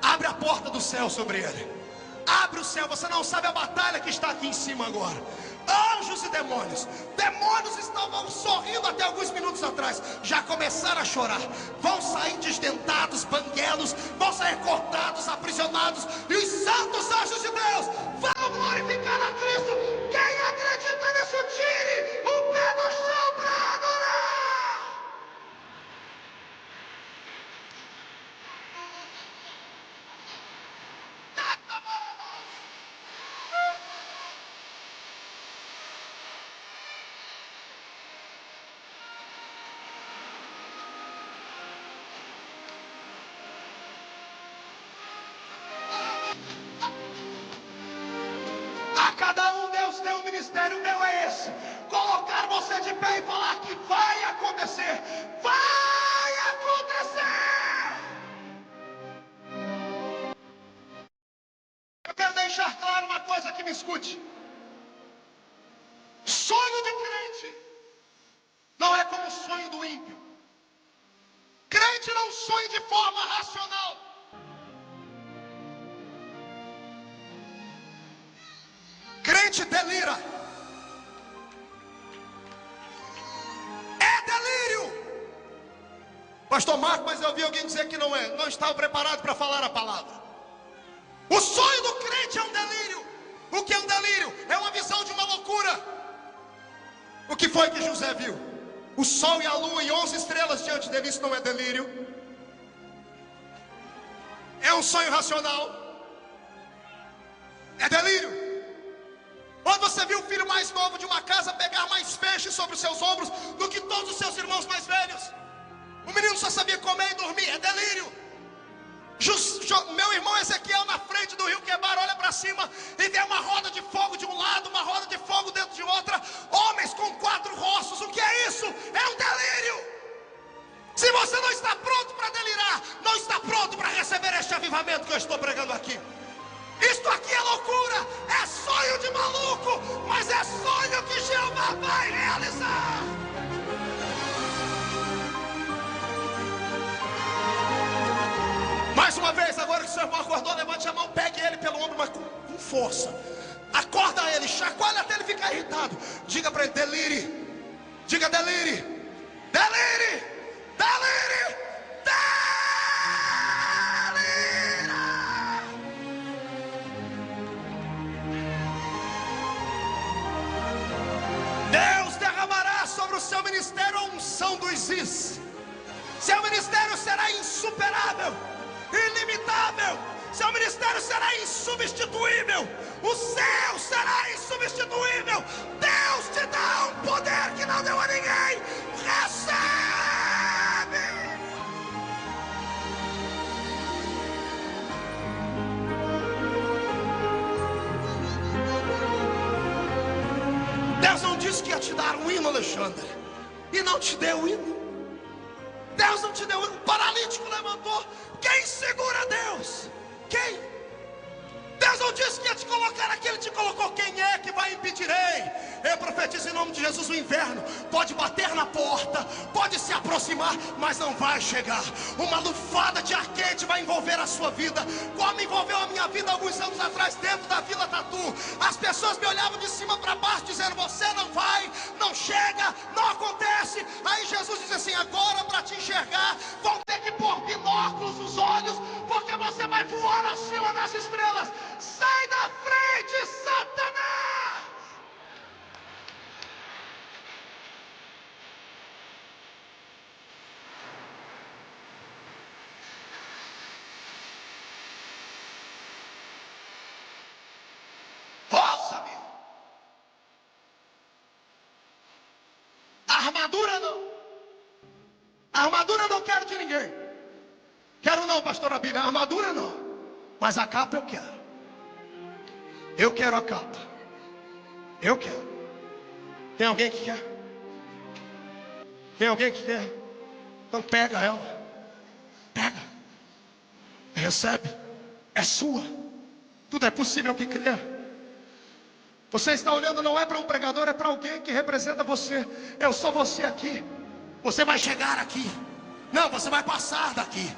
Abre a porta do céu sobre ele. Abre o céu. Você não sabe a batalha que está aqui em cima agora. Anjos e demônios. Demônios estavam sorrindo até alguns minutos atrás, já começaram a chorar. Vão sair desdentados, banguelos, vão sair cortados, aprisionados. E os santos anjos de Deus vão glorificar a Cristo. Quem acredita nisso, tire o pé do chão para adorar. A cada um Deus tem um ministério, o meu é esse: colocar você de pé e falar que vai acontecer. Vai acontecer. Eu quero deixar claro uma coisa, que me escute. Sonho de crente não é como o sonho do ímpio. Crente não sonha de forma racional. Crente delira. É delírio. Pastor Marco, mas eu ouvi alguém dizer que não estava preparado para falar a palavra. O sonho do crente é um delírio. O que é um delírio? É uma visão de uma loucura. O que foi que José viu? O sol e a lua e 11 estrelas diante dele. Isso não é delírio? É um sonho racional? É delírio? Quando você viu o filho mais novo de uma casa pegar mais peixes sobre os seus ombros do que todos os seus irmãos mais velhos? O menino só sabia comer e dormir. É delírio. Meu irmão Ezequiel na frente do rio Quebar olha para cima e vê uma roda de fogo de um lado, uma roda de fogo dentro de outra, homens com 4 rostos. O que é isso? É um delírio. Se você não está pronto para delirar, não está pronto para receber este avivamento que eu estou pregando aqui. Isto aqui é loucura, é sonho de maluco, mas é sonho que Jeová vai realizar. Mais uma vez, agora que o seu irmão acordou, levante a mão, pegue ele pelo ombro, mas com força. Acorda ele, chacoalha até ele ficar irritado. Diga para ele, delire. Diga delire. Delire. Delire. Delira. Deus derramará sobre o seu ministério a unção dos Is. Seu ministério será insuperável, ilimitável. Seu ministério será insubstituível. O céu será insubstituível. Deus te dá um poder que não deu a ninguém. Recebe. Deus não disse que ia te dar um hino, Alexandre, e não te deu o hino. Deus não te deu um paralítico, levantou. Quem segura Deus? Quem? Deus não disse que ia te colocar aqui, Ele te colocou. Quem é que vai impedir? Eu profetizo em nome de Jesus: o inverno pode bater na porta, pode se aproximar, mas não vai chegar. Uma lufada de ar quente vai envolver a sua vida, como envolveu a minha vida alguns anos atrás dentro da Vila Tatu. As pessoas me olhavam de cima para baixo dizendo: você não vai, não chega, não acontece. Aí Jesus diz assim: agora para te enxergar vão ter que pôr binóculos nos olhos, porque você vai voar acima das estrelas. Sai da frente, Satanás! Ouça-me! A armadura não. A armadura eu não quero de ninguém. Quero não, pastor Abílio. A armadura não. Mas a capa eu quero. Eu quero a capa. Eu quero. Tem alguém que quer? Tem alguém que quer? Então pega ela. Pega. Recebe. É sua. Tudo é possível que crer. Você está olhando não é para um pregador, é para alguém que representa você. Eu sou você aqui. Você vai chegar aqui. Não, você vai passar daqui.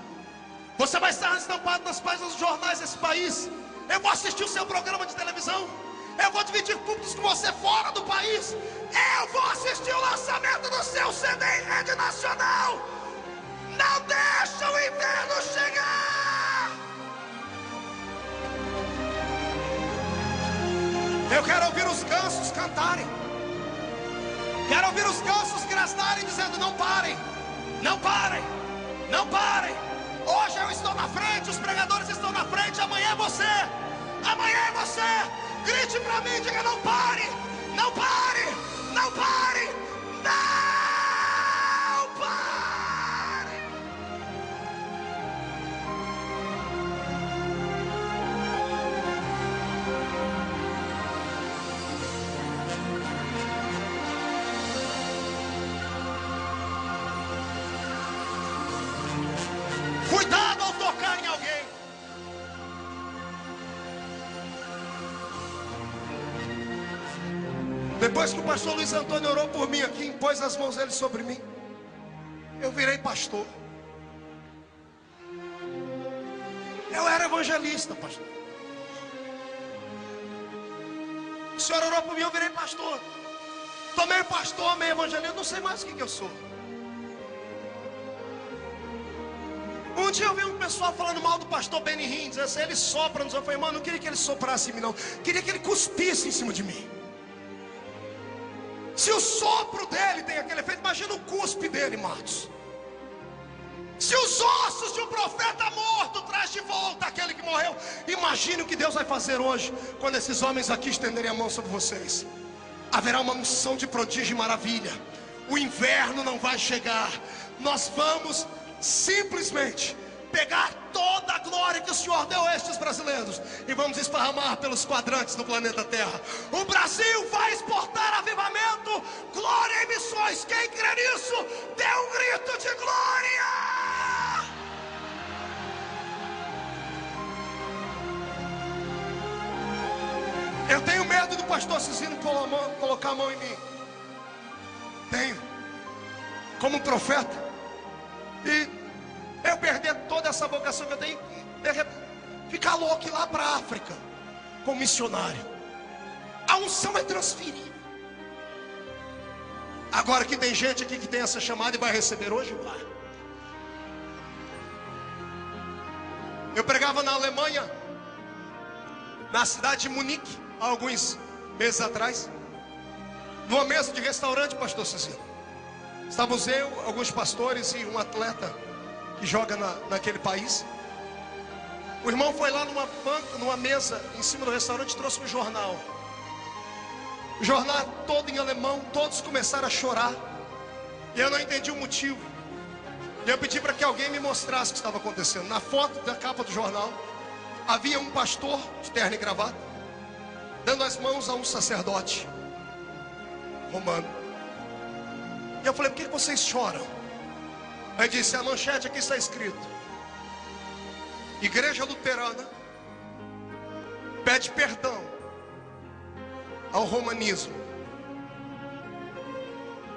Você vai estar estampado nas páginas dos jornais desse país. Eu vou assistir o seu programa de televisão. Eu vou dividir públicos com você fora do país. Eu vou assistir o lançamento do seu CD em rede nacional. Não deixa o inverno chegar. Eu quero ouvir os gansos cantarem. Quero ouvir os gansos grasnarem dizendo: não parem, não parem, não parem. Hoje eu estou na frente, os pregadores estão na frente. Amanhã é você, amanhã é você. Grite para mim, diga: não pare, não pare, não pare, não pare. Cuidado ao tocar em alguém. Depois que o pastor Luiz Antônio orou por mim aqui, impôs as mãos dele sobre mim, eu virei pastor. Eu era evangelista, pastor. O senhor orou por mim, eu virei pastor. Tomei pastor, meio evangelista, não sei mais o que eu sou. dia eu vi um pessoal falando mal do pastor Benny Hinn, dizendo assim, ele sopra nos. Eu falei, mano, não queria que ele soprasse em mim, não. Queria que ele cuspisse em cima de mim. Se o sopro dele tem aquele efeito, imagina o cuspe dele, Marcos. Se os ossos de um profeta morto traz de volta aquele que morreu, imagine o que Deus vai fazer hoje, quando esses homens aqui estenderem a mão sobre vocês. Haverá uma unção de prodígio e maravilha. O inverno não vai chegar. Nós vamos simplesmente pegar toda a glória que o Senhor deu a estes brasileiros e vamos esparramar pelos quadrantes do planeta Terra. O Brasil vai exportar avivamento, glória e missões. Quem crê nisso, dê um grito de glória. Eu tenho medo do pastor Cizino colocar a mão em mim. Tenho, como profeta. E eu perder toda essa vocação que eu tenho, ficar louco e ir lá para a África como missionário. A unção é transferível. Agora que tem gente aqui que tem essa chamada e vai receber hoje, vai. Eu pregava na Alemanha, na cidade de Munique, há alguns meses atrás, numa mesa de restaurante, pastor Cecílio. Estávamos eu, alguns pastores e um atleta que joga naquele país. O irmão foi lá numa banca, numa mesa em cima do restaurante e trouxe um jornal. O jornal todo em alemão, todos começaram a chorar. E eu não entendi o motivo. E eu pedi para que alguém me mostrasse o que estava acontecendo. Na foto da capa do jornal, havia um pastor de terno e gravata, dando as mãos a um sacerdote romano. E eu falei, por que vocês choram? Aí disse, a manchete aqui está escrito: Igreja Luterana pede perdão ao romanismo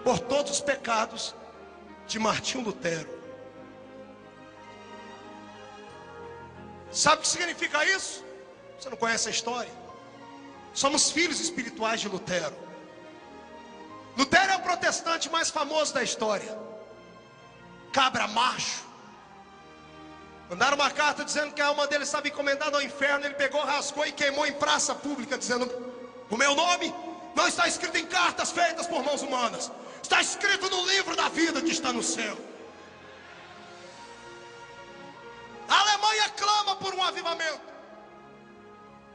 por todos os pecados de Martinho Lutero. Sabe o que significa isso? Você não conhece a história? Somos filhos espirituais de Lutero. Lutero é o protestante mais famoso da história. Cabra macho. Mandaram uma carta dizendo que a alma dele estava encomendada ao inferno. Ele pegou, rasgou e queimou em praça pública, dizendo: o meu nome não está escrito em cartas feitas por mãos humanas, está escrito no livro da vida que está no céu. A Alemanha clama por um avivamento.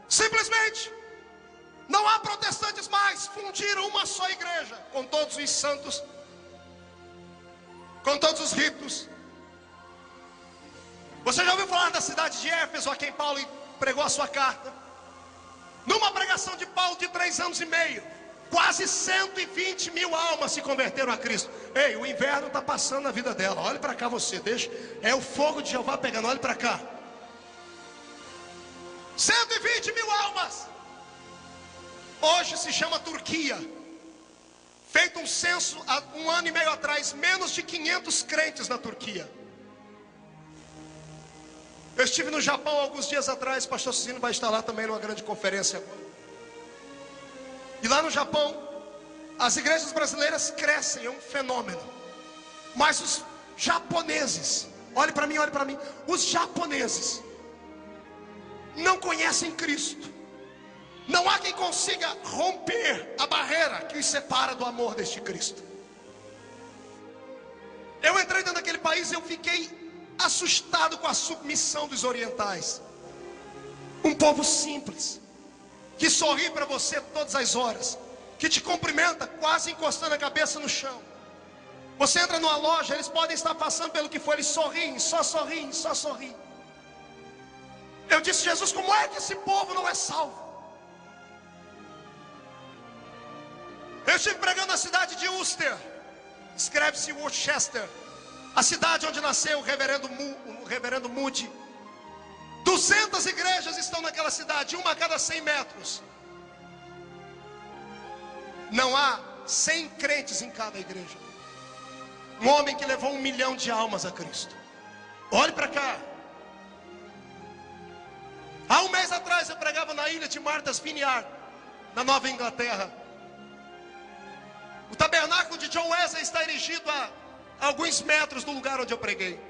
Simplesmente não há protestantes mais. Fundiram uma só igreja, com todos os santos, com todos os ritos. Você já ouviu falar da cidade de Éfeso, a quem Paulo pregou a sua carta? Numa pregação de Paulo de 3 anos e meio, quase 120 mil almas se converteram a Cristo. Ei, o inverno está passando na vida dela. Olhe para cá você, deixa. É o fogo de Jeová pegando, olhe para cá. 120 mil almas. Hoje se chama Turquia. Feito um censo há 1 ano e meio atrás, menos de 500 crentes na Turquia. Eu estive no Japão alguns dias atrás. O pastor Cicino vai estar lá também numa grande conferência agora. E lá no Japão, as igrejas brasileiras crescem, é um fenômeno. Mas os japoneses, olhe para mim, os japoneses não conhecem Cristo. Não há quem consiga romper a barreira que os separa do amor deste Cristo. Eu entrei dentro daquele país e eu fiquei assustado com a submissão dos orientais. Um povo simples, que sorri para você todas as horas, que te cumprimenta quase encostando a cabeça no chão. Você entra numa loja, eles podem estar passando pelo que for, eles sorriem, só sorriem, só sorriem. Eu disse: Jesus, como é que esse povo não é salvo? Eu estive pregando na cidade de Worcester, escreve-se Worcester, a cidade onde nasceu o reverendo Moody. 200 igrejas estão naquela cidade, uma a cada 100 metros. Não há 100 crentes em cada igreja. Um homem que levou 1 milhão de almas a Cristo. Olhe para cá. Há 1 mês atrás eu pregava na ilha de Martha's Vineyard, na Nova Inglaterra. O tabernáculo de John Wesley está erigido a alguns metros do lugar onde eu preguei.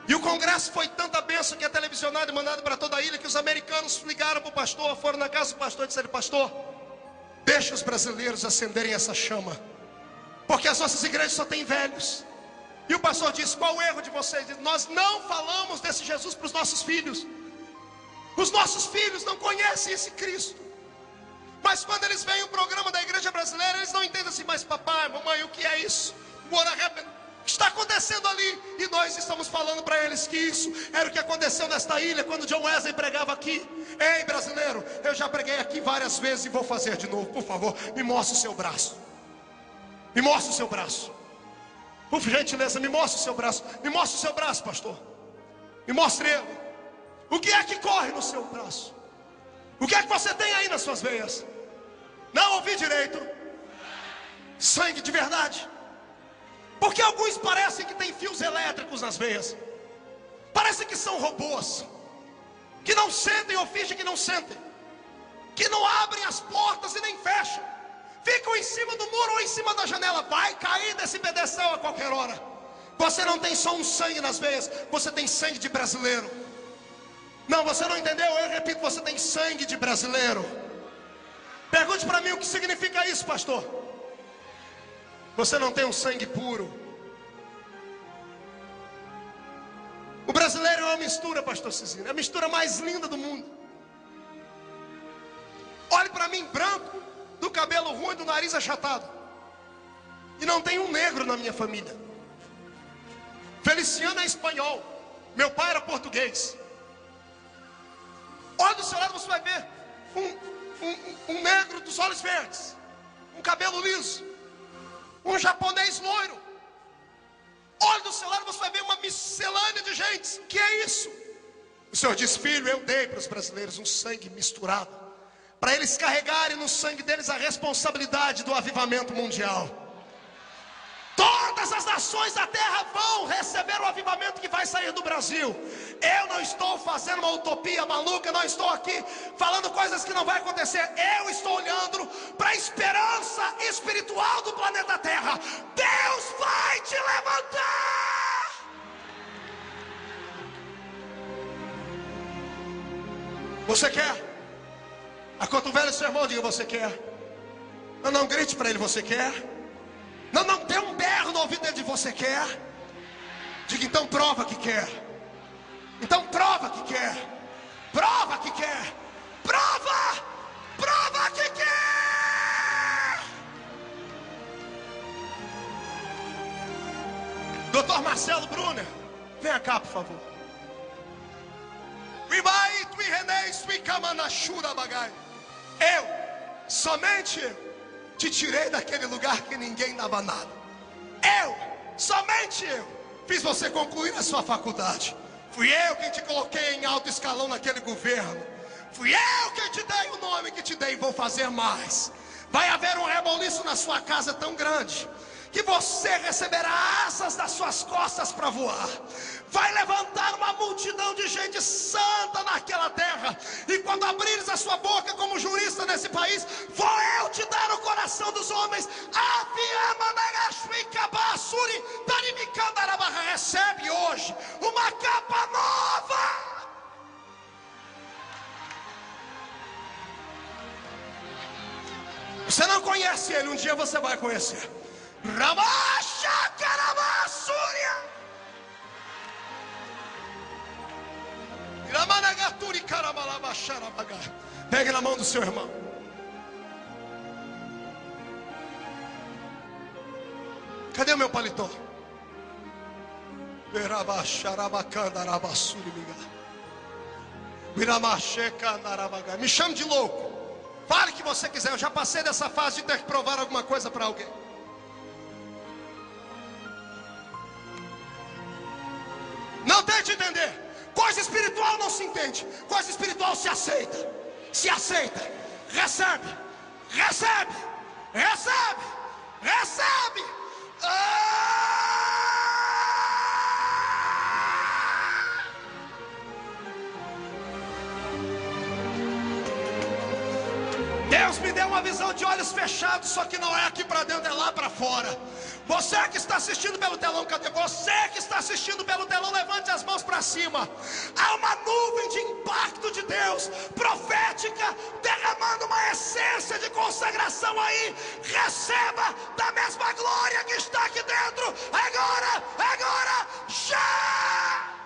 E o congresso foi tanta bênção que é televisionado e mandado para toda a ilha, que os americanos ligaram para o pastor, foram na casa do pastor e disseram: pastor, deixa os brasileiros acenderem essa chama, porque as nossas igrejas só têm velhos. E o pastor disse: qual o erro de vocês? Ele disse: nós não falamos desse Jesus para os nossos filhos. Os nossos filhos não conhecem esse Cristo. Mas quando eles veem o programa da igreja brasileira, eles não entendem assim: mas papai, mamãe, o que é isso? What happened? O que está acontecendo ali? E nós estamos falando para eles que isso era o que aconteceu nesta ilha quando John Wesley pregava aqui. Ei, brasileiro, eu já preguei aqui várias vezes e vou fazer de novo. Por favor, me mostre o seu braço. Me mostre o seu braço. Por gentileza, me mostre o seu braço. Me mostre o seu braço, pastor. Me mostre ele. O que é que corre no seu braço? O que é que você tem aí nas suas veias? Não ouvi direito. Sangue de verdade. Porque alguns parecem que têm fios elétricos nas veias. Parece que são robôs, que não sentem ou fingem que não sentem, que não abrem as portas e nem fecham, ficam em cima do muro ou em cima da janela. Vai cair desse pedestal a qualquer hora. Você não tem só um sangue nas veias, você tem sangue de brasileiro. Não, você não entendeu? Eu repito, você tem sangue de brasileiro. Pergunte para mim o que significa isso, pastor. Você não tem um sangue puro. O brasileiro é uma mistura, pastor Cizinho, é a mistura mais linda do mundo. Olhe para mim, branco, do cabelo ruim, do nariz achatado. E não tem um negro na minha família. Feliciano é espanhol, meu pai era português. Olha do seu lado, você vai ver um negro dos olhos verdes, um cabelo liso, um japonês loiro. Olha do seu lado, você vai ver uma miscelânea de gente. Que é isso? O Senhor diz: filho, eu dei para os brasileiros um sangue misturado, para eles carregarem no sangue deles a responsabilidade do avivamento mundial. Todas as nações da terra vão receber o avivamento que vai sair do Brasil. Eu não estou fazendo uma utopia maluca, não estou aqui falando coisas que não vai acontecer. Eu estou olhando para a esperança espiritual do planeta Terra. Deus vai te levantar. Você quer? Acotovele seu irmão, diga: você quer? Não grite para ele: você quer? Não dê um berro no ouvido dele de: você quer? Diga: então prova que quer. Então prova que quer. Prova que quer. Prova! Prova que quer! Doutor Marcelo Brunner, venha cá, por favor. Eu, somente eu, te tirei daquele lugar que ninguém dava nada. Somente eu, fiz você concluir a sua faculdade. Fui eu quem te coloquei em alto escalão naquele governo. Fui eu quem te dei o nome que te dei, e vou fazer mais. Vai haver um reboliço na sua casa tão grande que você receberá asas das suas costas para voar. Vai levantar uma multidão de gente santa naquela terra. E quando abrires a sua boca como jurista nesse país, vou eu te dar o coração dos homens. Recebe hoje uma capa nova. Você não conhece ele, um dia você vai conhecer. Ramasha Karabasúria. Ramanagaturi Karamalabasharabaga. Pegue na mão do seu irmão. Cadê o meu paletó? Me chame de louco. Fale o que você quiser. Eu já passei dessa fase de ter que provar alguma coisa para alguém. Não tente entender. Coisa espiritual não se entende. Coisa espiritual se aceita. Se aceita. Recebe. Recebe. Recebe. Recebe. Deus me deu uma uma visão de olhos fechados, só que não é aqui para dentro, é lá para fora. Você que está assistindo pelo telão, cadê? Você que está assistindo pelo telão, levante as mãos para cima. Há uma nuvem de impacto de Deus, profética, derramando uma essência de consagração aí. Receba da mesma glória que está aqui dentro, agora, já!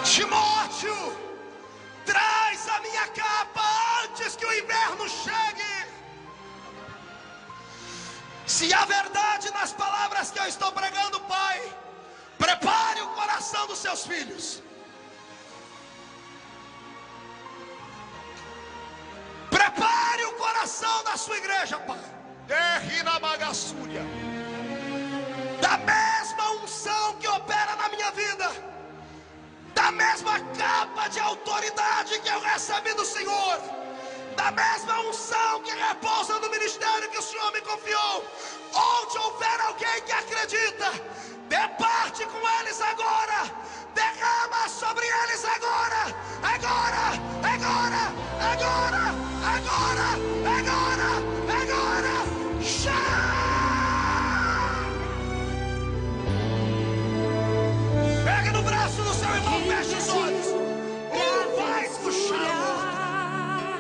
Timóteo, traz a minha capa antes que o inverno chegue. Se há verdade nas palavras que eu estou pregando, Pai, prepare o coração dos seus filhos. Prepare o coração da sua igreja, Pai. Derrina bagaçúria. Da mesma unção que opera na minha vida, da mesma capa de autoridade que eu recebi do Senhor, da mesma unção que repousa no ministério que o Senhor me confiou, onde houver alguém que acredita, dê parte com eles agora, derrama sobre